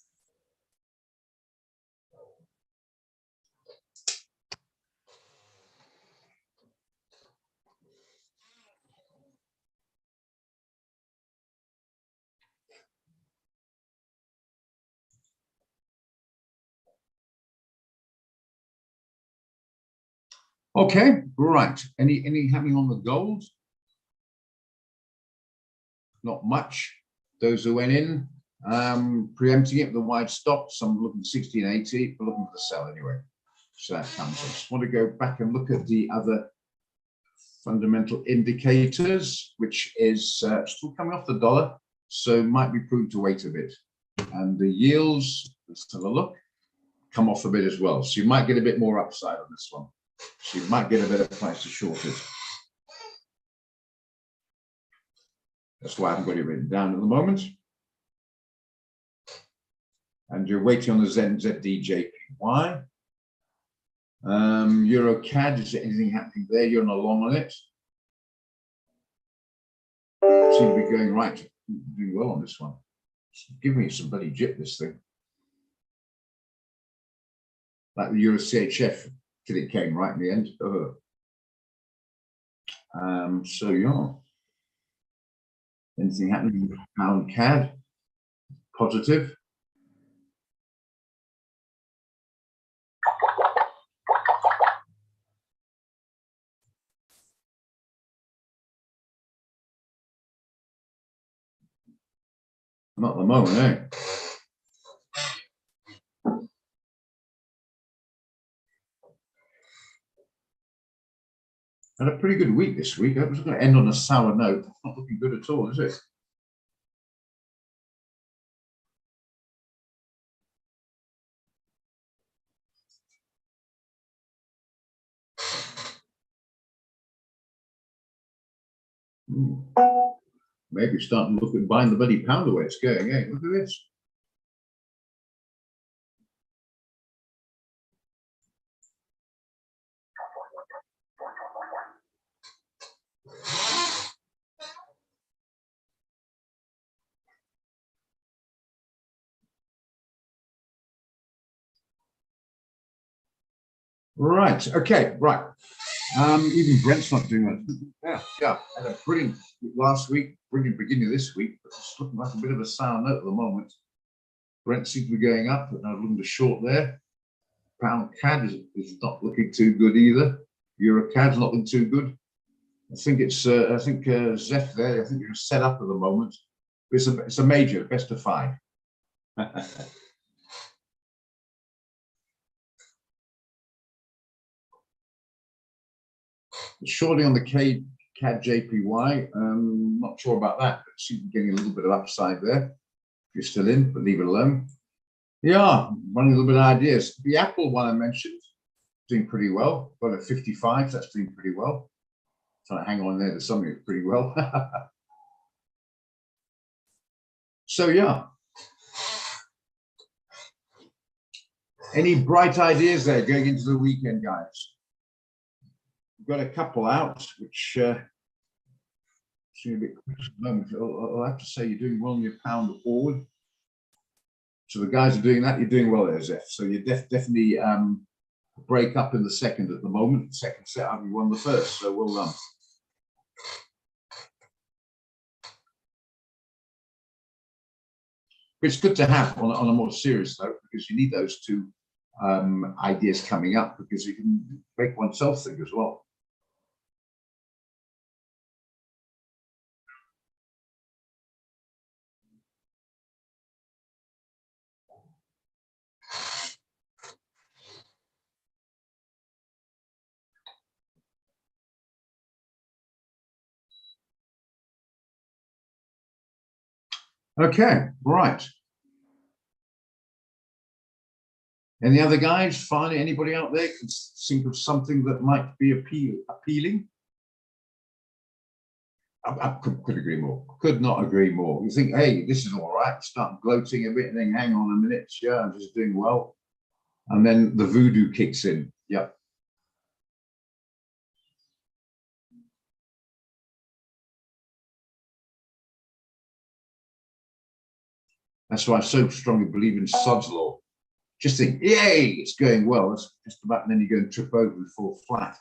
Okay, right. Any happening on the gold? not much. Those who went in, preempting it with a wide stop. Some looking at 1680, but looking for the sell anyway. So that comes. I just want to go back and look at the other fundamental indicators, which is still coming off the dollar, so might be prudent to wait a bit. And the yields, let's have a look, come off a bit as well. So you might get a bit more upside on this one. So you might get a better price to short it. That's why I haven't got it written down at the moment. And you're waiting on the ZDJPY. Euro CAD, is there anything happening there? You're not long on it. Seem to be going right, doing well on this one. It's giving me some bloody jip, this thing. Like the Euro CHF, till it came right in the end. So yeah. Anything happening with pound CAD? Positive. Not at the moment, eh? Had a pretty good week this week. I was going to end on a sour note. Not looking good at all, is it? Maybe starting to look at buying the bloody pound the way it's going, eh? Look at this. Right, okay, right. Even Brent's not doing that. Yeah, had a brilliant last week, brilliant beginning of this week, but it's looking like a bit of a sour note at the moment. Brent seems to be going up, but I'm looking to short there. Pound CAD is not looking too good either. Euro CAD's not looking too good. I think it's Zef there. I think you're set up at the moment. It's a major, best of 5. Shortly on the CAD JPY, not sure about that, but seems to be getting a little bit of upside there. If you're still in, but leave it alone. Yeah, running a little bit of ideas. The Apple one I mentioned, doing pretty well. Got a 55, so that's doing pretty well. Trying to hang on there to something pretty well. So yeah. Any bright ideas there going into the weekend, guys? We've got a couple out, which seem a bit quick at the moment. I'll have to say you're doing well on your pound forward. So the guys are doing that. You're doing well there, Zef. So you're definitely break up in the second at the moment. Second set up, you won the first. So well done. But it's good to have on a more serious note, because you need those two ideas coming up, because you can make oneself think as well. Okay, right. Any other guys? Finally, anybody out there can think of something that might be appealing? I could agree more. Could not agree more. You think, hey, this is all right. Start gloating a bit, and then hang on a minute. Yeah, I'm just doing well. And then the voodoo kicks in. Yep. That's why I so strongly believe in Sod's law. Just think, yay, it's going well. That's just about, and then you go and trip over and fall flat.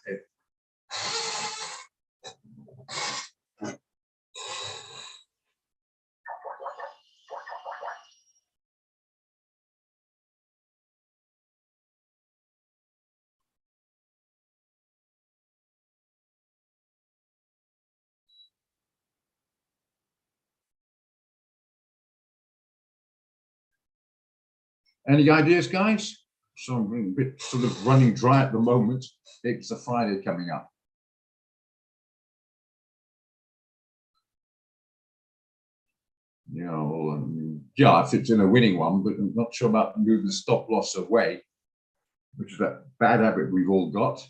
Any ideas, guys? So I'm a bit sort of running dry at the moment. It's a Friday coming up. Yeah, if it's in a winning one, but I'm not sure about moving the stop loss away, which is that bad habit we've all got.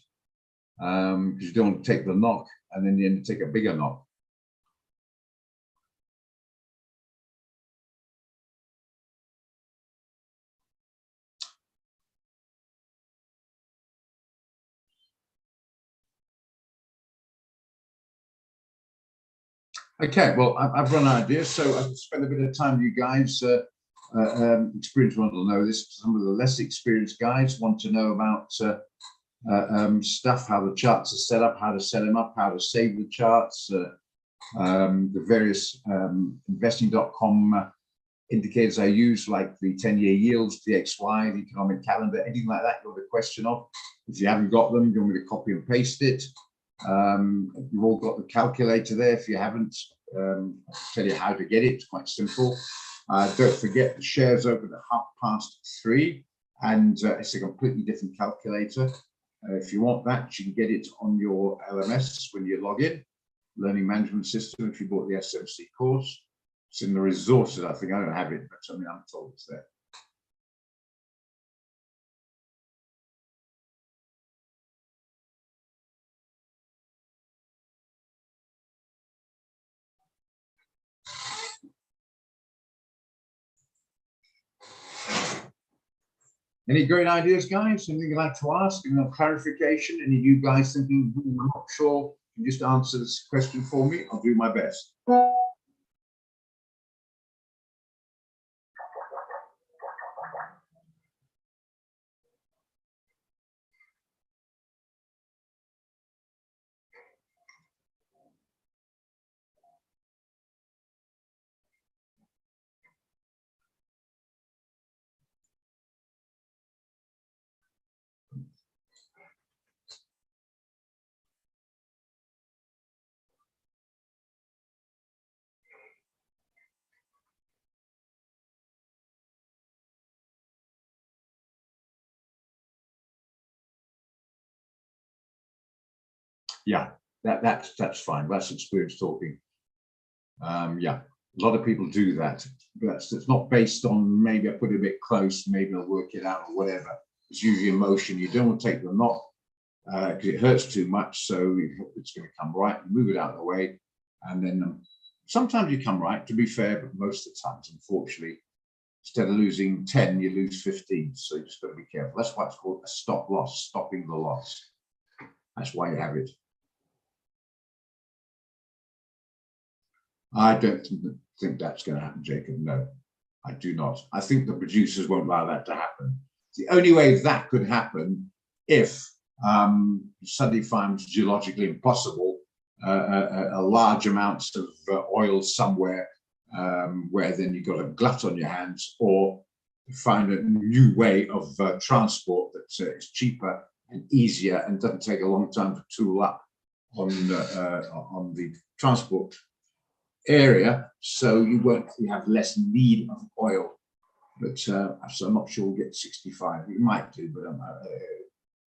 Because you don't want to take the knock and then you end up take a bigger knock. Okay, well, I've run ideas, so I've spent a bit of time with you guys. Experienced ones will know this. Some of the less experienced guys want to know about stuff, how the charts are set up, how to set them up, how to save the charts, the various investing.com indicators I use, like the 10-year yields, the XY, the economic calendar, anything like that you want a question of. If you haven't got them, you want me to copy and paste it. You've all got the calculator there. If you haven't, I'll tell you how to get it. It's quite simple. Don't forget the shares open at 3:30, and it's a completely different calculator. If you want that, you can get it on your LMS when you log in, Learning Management System, if you bought the SMC course. It's in the resources, I think. I don't have it, but I mean, I'm told it's there. Any great ideas, guys? Anything you'd like to ask? Any clarification? Any of you guys thinking, I'm not sure? Can you just answer this question for me? I'll do my best. Yeah, that's fine. That's experience talking. Yeah, a lot of people do that. It's not based on maybe I put it a bit close, maybe I'll work it out or whatever. It's usually emotion. You don't want to take the knock because it hurts too much. So it's going to come right. You move it out of the way, and then sometimes you come right. To be fair, but most of the times, unfortunately, instead of losing 10, you lose 15. So you just got to be careful. That's why it's called a stop loss, stopping the loss. That's why you have it. I don't think that's going to happen, Jacob. No, I do not. I think the producers won't allow that to happen. The only way that could happen if suddenly finds geologically impossible a large amounts of oil somewhere where then you've got a glut on your hands, or find a new way of transport that is cheaper and easier and doesn't take a long time to tool up on the transport area, so you have less need of oil. But so I'm not sure we'll get 65. We might do, but a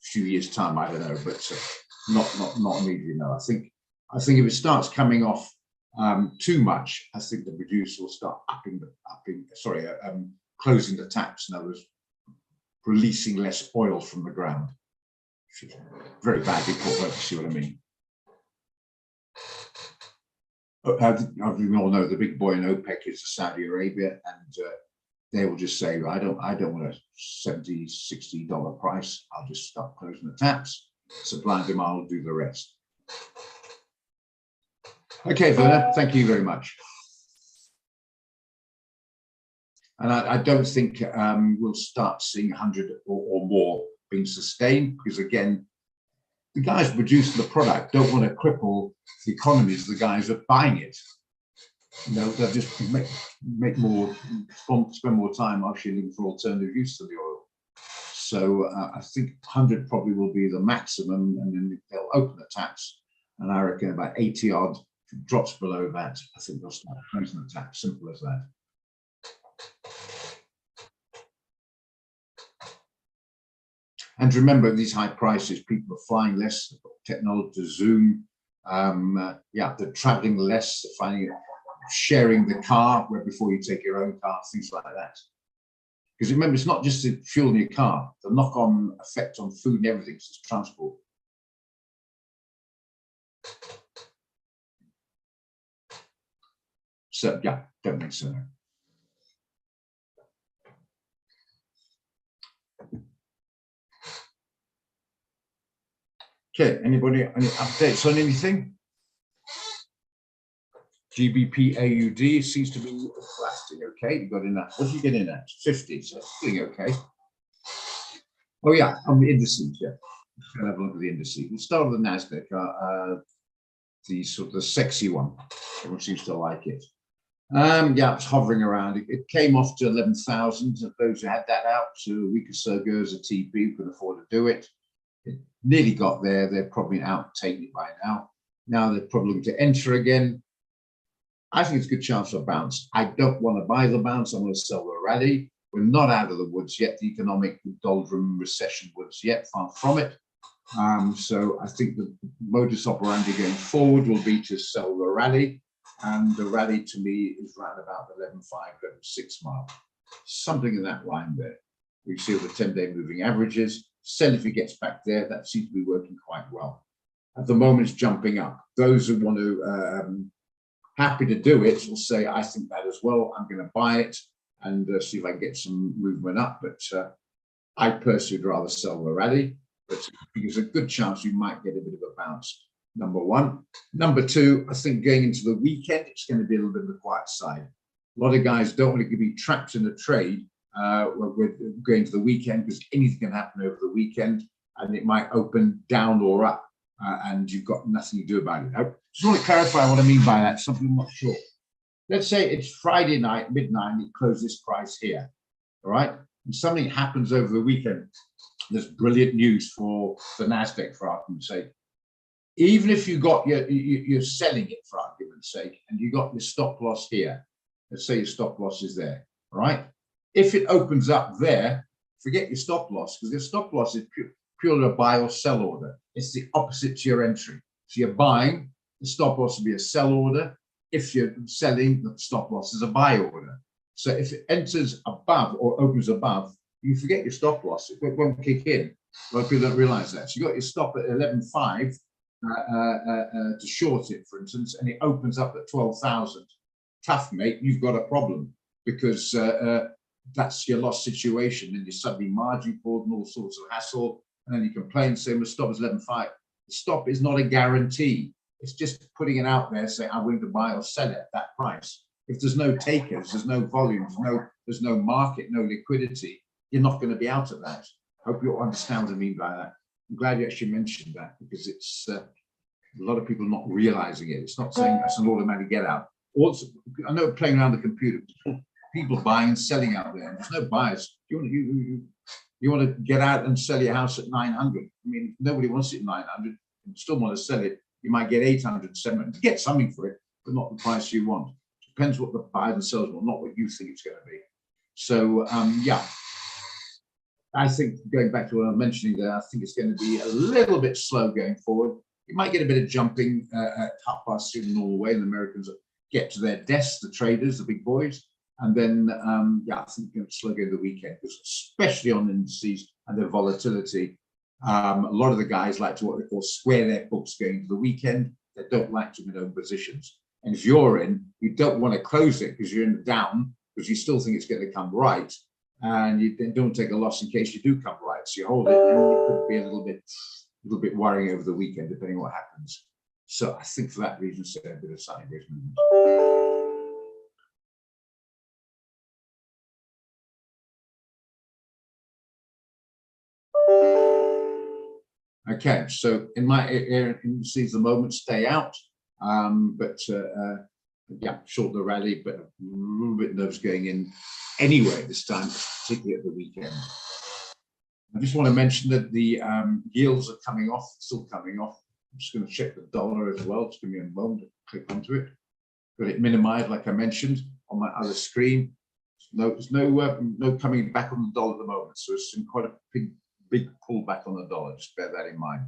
few years time, I don't know. But not immediately. No, I think if it starts coming off too much, I think the producer will start closing the taps. In other words, releasing less oil from the ground. Very badly put, if you see what I mean. As we all know, the big boy in OPEC is Saudi Arabia, and they will just say, I don't want a $70, $60 price. I'll just start closing the taps. Supply and demand will do the rest. Okay, Verna, thank you very much. And I don't think we'll start seeing 100 or more being sustained, because again, the guys producing the product don't want to cripple the economies of the guys that are buying it. You know, they'll just make more, spend more time actually looking for alternative use to the oil. So I think 100 probably will be the maximum, and then they'll open the taps. And I reckon about 80 odd, if it drops below that, I think they'll start closing the taps. Simple as that. And remember, these high prices, people are flying less, technology to Zoom. Yeah, they're traveling less, they're finding sharing the car where before you take your own car, things like that. Because remember, it's not just the fuel in your car, the knock-on effect on food and everything, it's transport. So yeah, don't think so. Okay, anybody, any updates on anything? GBP AUD seems to be lasting okay. You got in that. What did you get in that? 50, so it's doing okay. Oh yeah, on the indices, yeah. Let's have a look at the indices. We'll start with the Nasdaq, the sort of the sexy one. Everyone seems to like it. Yeah, it's hovering around. It came off to 11,000. Those who had that out a week or so ago as a TP could afford to do it. It nearly got there. They're probably out taking it by now. Now they're probably looking to enter again. I think it's a good chance for a bounce. I don't want to buy the bounce. I'm going to sell the rally. We're not out of the woods yet, the economic doldrum recession woods yet, far from it. So I think the modus operandi going forward will be to sell the rally. And the rally to me is around about the 11.5, 11.6 mark. Something in that line there. We see the 10-day moving averages. Sell if it gets back there. That seems to be working quite well. At the moment, it's jumping up. Those who want to happy to do it will say, I think that as well. I'm going to buy it and see if I can get some movement up. But I personally would rather sell the rally. But there's a good chance we might get a bit of a bounce. Number one. Number two, I think going into the weekend, it's going to be a little bit of the quiet side. A lot of guys don't want to be trapped in a trade when we're going to the weekend because anything can happen over the weekend and it might open down or up and you've got nothing to do about it. I just want to clarify what I mean by that, something I'm not sure. Let's say it's Friday night, midnight, and it closes this price here, all right? And something happens over the weekend. There's brilliant news for the Nasdaq, for argument's sake. Even if you got you're selling it for argument's sake, and you got your stop loss here, let's say your stop loss is there, all right? If it opens up there, forget your stop loss, because your stop loss is purely a buy or sell order. It's the opposite to your entry. So you're buying, the stop loss will be a sell order. If you're selling, the stop loss is a buy order. So if it enters above or opens above, you forget your stop loss. It won't kick in. A lot of people don't realize that. So you got your stop at 11.5 to short it, for instance, and it opens up at 12,000. Tough, mate. You've got a problem because that's your loss situation, and you're suddenly margin called and all sorts of hassle. And then you complain, saying the stop is 11.5. The stop is not a guarantee. It's just putting it out there, saying I'm willing to buy or sell it at that price. If there's no takers, there's no volumes, there's no market, no liquidity, you're not going to be out of that. I hope you understand what I mean by that. I'm glad you actually mentioned that because it's a lot of people not realizing it. It's not saying that's an automatic get out. Also, I know playing around the computer, people buying and selling out there. There's no buyers. You want to get out and sell your house at 900. I mean, nobody wants it at 900. You still want to sell it. You might get 800, 700. You get something for it, but not the price you want. Depends what the buyers and sellers want, not what you think it's going to be. So, yeah. I think going back to what I was mentioning there, I think it's going to be a little bit slow going forward. You might get a bit of jumping at 3:30 in all the way, and the Americans get to their desks, the traders, the big boys. And then, yeah, I think it's slow going the weekend, because especially on indices and their volatility, a lot of the guys like to what they call square their books going to the weekend. They don't like to be in own positions. And if you're in, you don't want to close it because you're in the down, because you still think it's going to come right. And you don't take a loss in case you do come right. So you hold it, and it could be a little bit worrying over the weekend, depending on what happens. So I think for that reason, say a bit of sideways movement. Okay, so in my area, indices at the moment stay out, but yeah, short the rally, but a little bit nervous going in anyway this time, particularly at the weekend. I just want to mention that the yields are coming off, still coming off. I'm just going to check the dollar as well. Just give me a moment to click onto it. Got it minimized, like I mentioned, on my other screen. There's no coming back on the dollar at the moment, so it's in quite a big big pullback on the dollar. Just bear that in mind.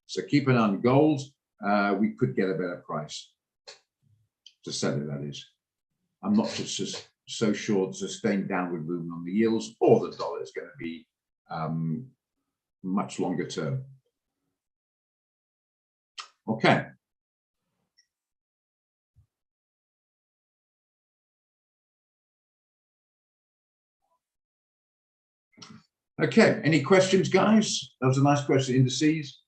So keep an eye on gold. We could get a better price to sell it, that is. I'm not just so sure the sustained downward movement on the yields or the dollar is going to be much longer term. Okay. Okay, any questions, guys? That was a nice question, indices.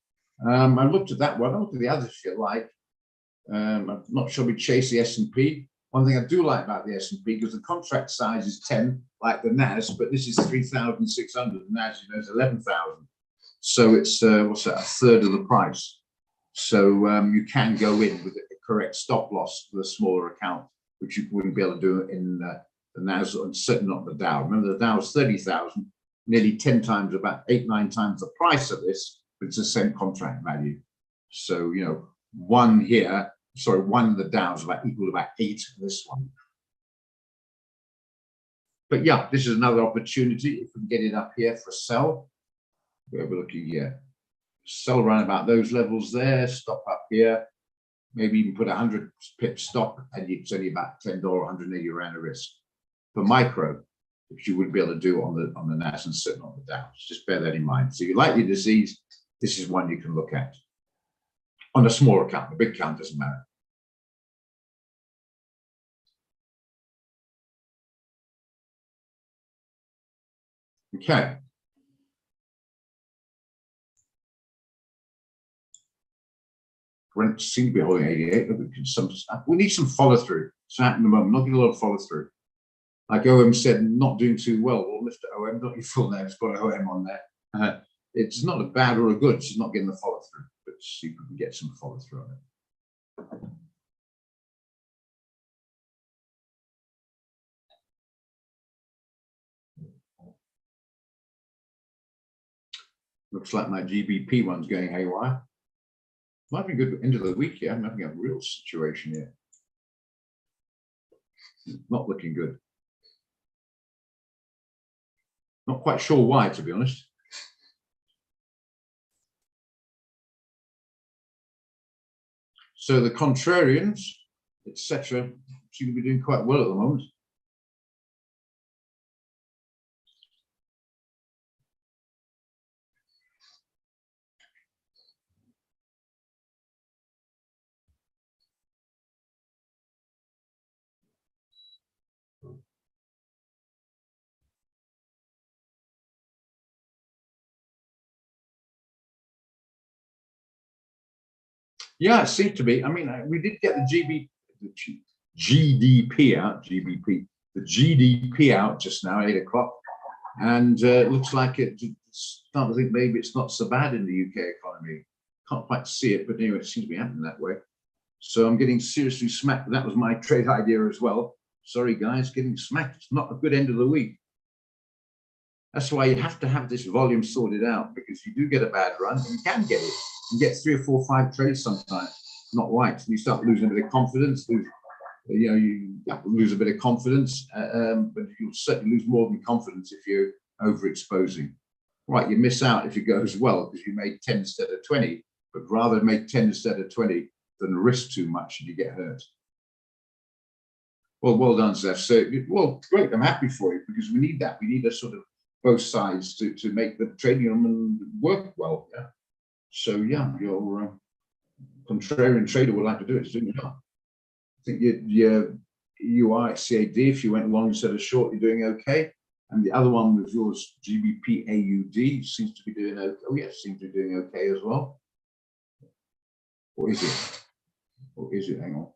I looked at that one. I looked at the others if you like. I'm not sure we chase the S&P. One thing I do like about the S&P, because the contract size is 10, like the NAS, but this is 3,600. The NAS, you know, is 11,000. So it's, what's that, a third of the price. So you can go in with a correct stop loss for a smaller account, which you wouldn't be able to do in the NAS, and certainly not the Dow. Remember, the Dow is 30,000, nearly 10 times, about 8-9 times the price of this, but it's the same contract value. So, you know, one here, sorry, one of the Dows about equal to about 8 of this one. But yeah, this is another opportunity. If we can get it up here for a sell, where we're looking here, sell around about those levels there, stop up here, maybe even put 100 pip stop, and it's only about $10, 180 rand a risk. For micro, which you wouldn't be able to do on the NAS and certainly on the Dow. Just bear that in mind. So you like your disease, this is one you can look at. On a small account, the big account doesn't matter. Okay. Brent seem to be holding 88. We need some follow through. It's happening at the moment. Not getting a lot of follow through. Like OM said, not doing too well. Well, Mr. OM, not your full name. It's got OM on there. It's not a bad or a good. It's just not getting the follow through. But see if we can get some follow through on it. Looks like my GBP one's going haywire. Might be good end of the week here. I'm having a real situation here. Not looking good. Not quite sure why, to be honest. So the contrarians, etc., seem to be doing quite well at the moment. Yeah, it seems to be. I mean, we did get the GDP out, GBP, the GDP out just now, 8 o'clock. And it looks like it's starting to think maybe it's not so bad in the UK economy. Can't quite see it, but anyway, it seems to be happening that way. So I'm getting seriously smacked. That was my trade idea as well. Sorry, guys, getting smacked. It's not a good end of the week. That's why you have to have this volume sorted out, because you do get a bad run, and you can get it. You get 3 or 4 or 5 trades sometimes, not right. You start losing a bit of confidence. You lose a bit of confidence, but you'll certainly lose more than confidence if you're overexposing. Right, you miss out if it goes well because you made 10 instead of 20, but rather make 10 instead of 20 than risk too much and you get hurt. Well done, Zeph. So, well, great. I'm happy for you, because we need that. We need a sort of both sides to make the trading work well. Yeah. So yeah, your contrarian trader would like to do it. It's doing well. I think you are at CAD. If you went long instead of short, you're doing okay. And the other one was yours, GBP AUD, seems to be doing okay. Oh yes, seems to be doing okay as well. Or is it? Or is it? Hang on.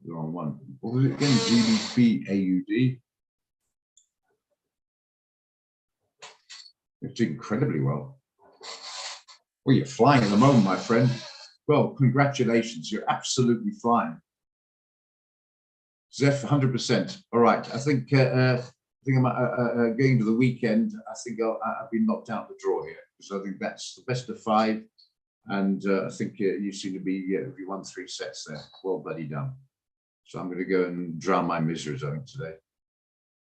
The wrong one. What was it again? GBP AUD. It's doing incredibly well. Well, you're flying at the moment, my friend. Well, congratulations. You're absolutely flying. Zeph, 100%. All right. I think I'm going to the weekend. I think I've been knocked out the draw here. So I think that's the best of 5. And I think you seem to be, you won 3 sets there. Well bloody done. So I'm going to go and drown my miseries, I think, today.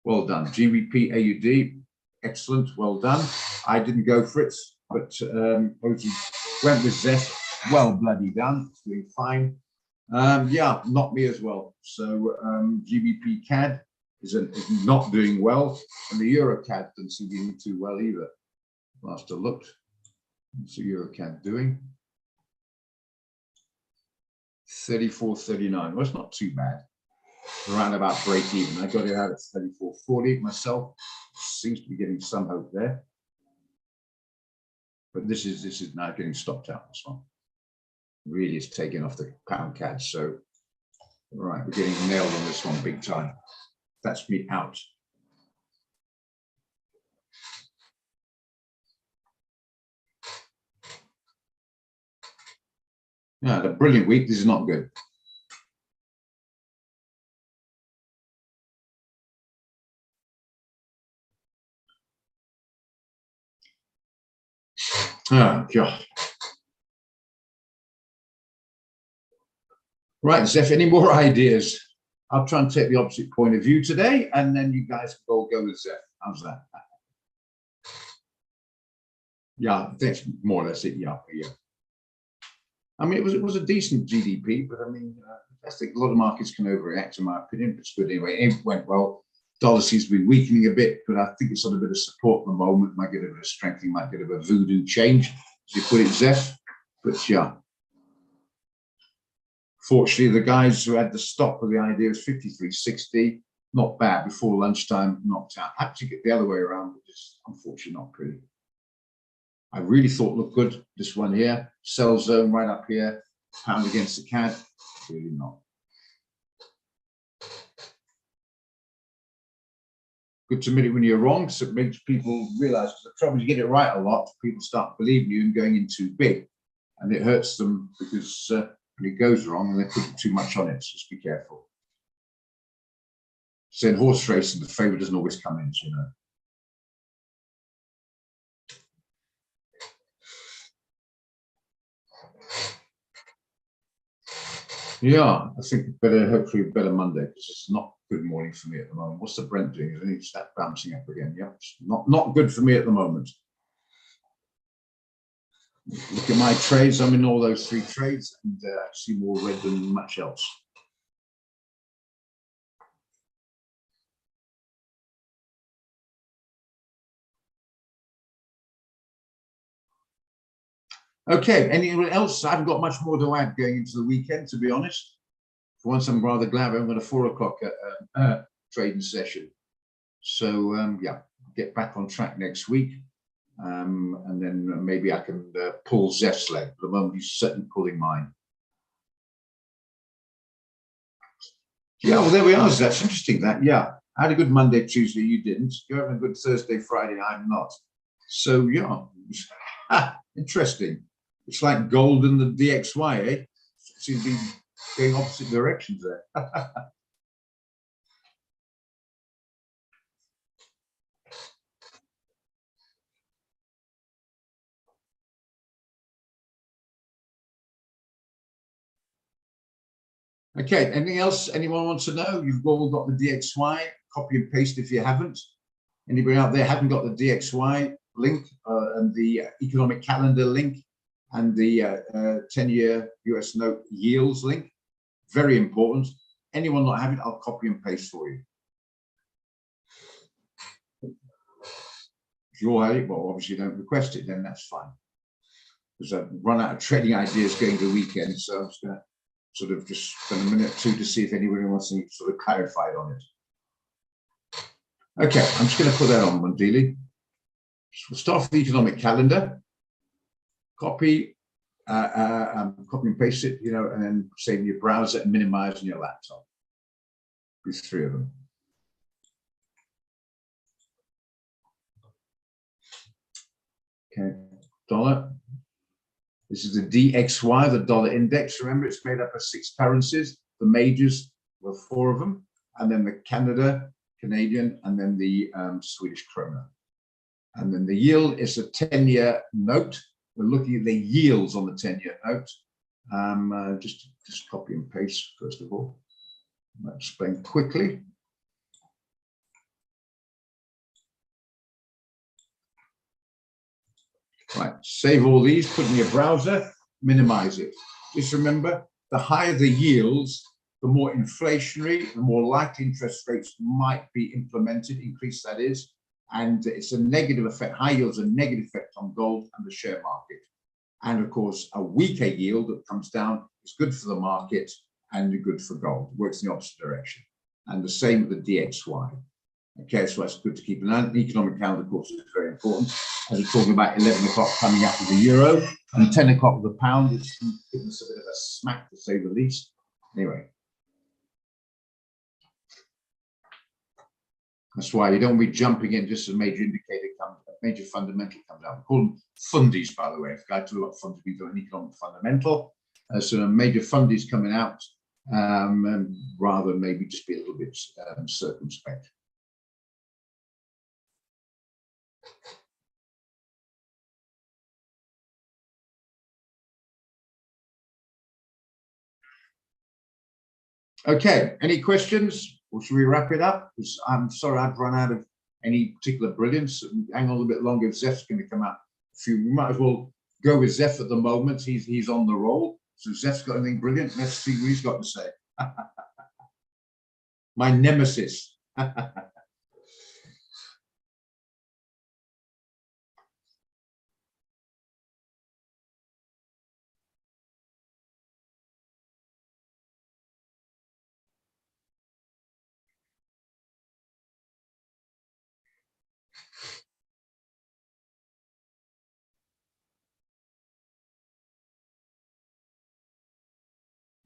Well done. GBP AUD, excellent, well done. I didn't go for it, but Oji went with Zef. Well bloody done, it's doing fine. Yeah, not me as well. So GBP CAD is not doing well, and the Euro CAD doesn't seem to be doing too well either. Last I looked, what's the Euro CAD doing? 34.39. Well, it's not too bad. Around about break even. I got it out at 34.40 myself. Seems to be getting some hope there. But this is now getting stopped out, this one. Really is taking off the pound CAD. So right, we're getting nailed on this one big time. That's me out. Yeah, the brilliant week. This is not good. Oh, God. Right, Zeph, any more ideas? I'll try and take the opposite point of view today, and then you guys can all go with Zeph. How's that? Yeah, that's more or less it. Yeah, yeah. I mean, it was a decent GDP, but I mean, I think a lot of markets can overreact, in my opinion. But good anyway. It went well. Dollar seems to be weakening a bit, but I think it's on a bit of support at the moment. Might get a bit of strengthening, might get a bit of a voodoo change, as you put it, Zeph. But yeah. Fortunately, the guys who had the stop of the idea was 53.60, not bad before lunchtime, knocked out. Had to get the other way around, but just unfortunately not pretty. I really thought looked good. This one here, sell zone right up here, pound against the CAD, really not. Good to admit it when you're wrong, so it makes people realize the trouble is you get it right a lot, people start believing you and going in too big, and it hurts them because when it goes wrong and they put too much on it. So just be careful. So in horse racing, the favourite doesn't always come in, you know. Yeah, I think hopefully a better Monday, because it's not a good morning for me at the moment. What's the Brent doing? Isn't it start bouncing up again? Yeah, it's not good for me at the moment. Look at my trades. I'm in all those 3 trades, and I see more red than much else. Okay, anyone else? I haven't got much more to add going into the weekend, to be honest. For once, I'm rather glad I haven't got a 4 o'clock trading session. So yeah, get back on track next week. And then maybe I can pull Zeph's leg. At the moment, he's certainly pulling mine. Yeah, well, there we are, Zeph. Interesting that. Yeah, I had a good Monday, Tuesday. You didn't. You're having a good Thursday, Friday. I'm not. So yeah, interesting. It's like gold and the DXY, eh? Seem to be going opposite directions there. Okay, anything else anyone wants to know? You've all got the DXY, copy and paste if you haven't. Anybody out there haven't got the DXY link and the economic calendar link and the 10-year US note yields link? Very important. Anyone not having it, I'll copy and paste for you. If you all have it, well, obviously don't request it, then that's fine. Because I've run out of trading ideas going to the weekend, so I'm just going to sort of just spend a minute or two to see if anybody wants anything sort of clarified on it. Okay, I'm just going to put that on, Mondili. We'll start with the economic calendar. Copy and paste it, you know, and then save in your browser and minimize on your laptop. These 3 of them. Okay, dollar. This is the DXY, the dollar index. Remember, it's made up of 6 currencies. The majors were 4 of them, and then the Canadian, and then the Swedish krona. And then the yield is a 10-year note. We're looking at the yields on the 10-year note. Just copy and paste, first of all. I'll explain quickly. Right, save all these, put in your browser, minimize it. Just remember, the higher the yields, the more inflationary, the more likely interest rates might be implemented, increased that is, and it's a negative effect. High yields a negative effect on gold and the share market. And of course, a weaker yield that comes down is good for the market and good for gold. It works in the opposite direction. And the same with the DXY. Okay, so that's good to keep an eye on. The economic calendar, of course, is very important. As we're talking about 11 o'clock coming up with the euro and 10 o'clock with the pound, it's given us a bit of a smack, to say the least. Anyway, that's why you don't be jumping in just as a major indicator comes, a major fundamental comes out. We call them fundies, by the way. If I do a lot of fundies, we do an economic fundamental. So a major fundies coming out, rather than maybe just be a little bit circumspect. Okay, any questions? Or should we wrap it up? Because I'm sorry I've run out of any particular brilliance. Hang on a little bit longer if Zeph's going to come out. We might as well go with Zeph at the moment. He's on the roll. So Zeph's got anything brilliant. Let's see what he's got to say. My nemesis.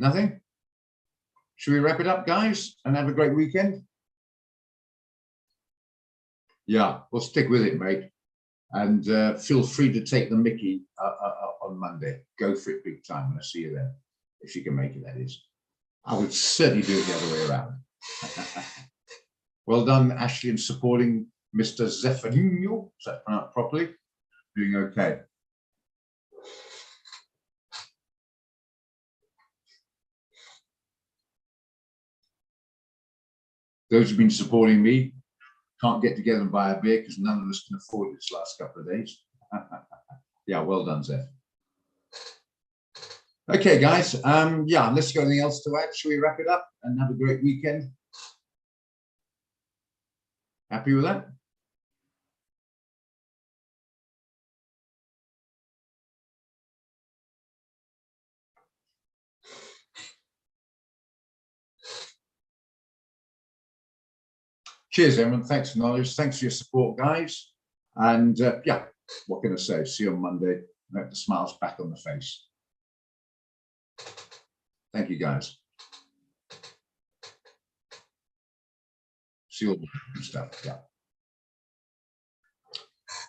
Nothing? Should we wrap it up, guys, and have a great weekend? Yeah, we'll stick with it, mate. And feel free to take the mickey on Monday. Go for it big time when I see you then, if you can make it, that is. I would certainly do it the other way around. Well done, Ashley, in supporting Mr. Zeffanino. Is that pronounced properly? Doing okay. Those who've been supporting me can't get together and buy a beer because none of us can afford it this last couple of days. Yeah, well done, Zeph. Okay, guys. Yeah, unless you've got anything else to add, shall we wrap it up and have a great weekend? Happy with that? Cheers, everyone. Thanks for knowledge. Thanks for your support, guys. And yeah, what can I say? See you on Monday. Let the smiles back on the face. Thank you, guys. See you all the stuff. Yeah.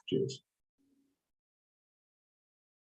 Cheers.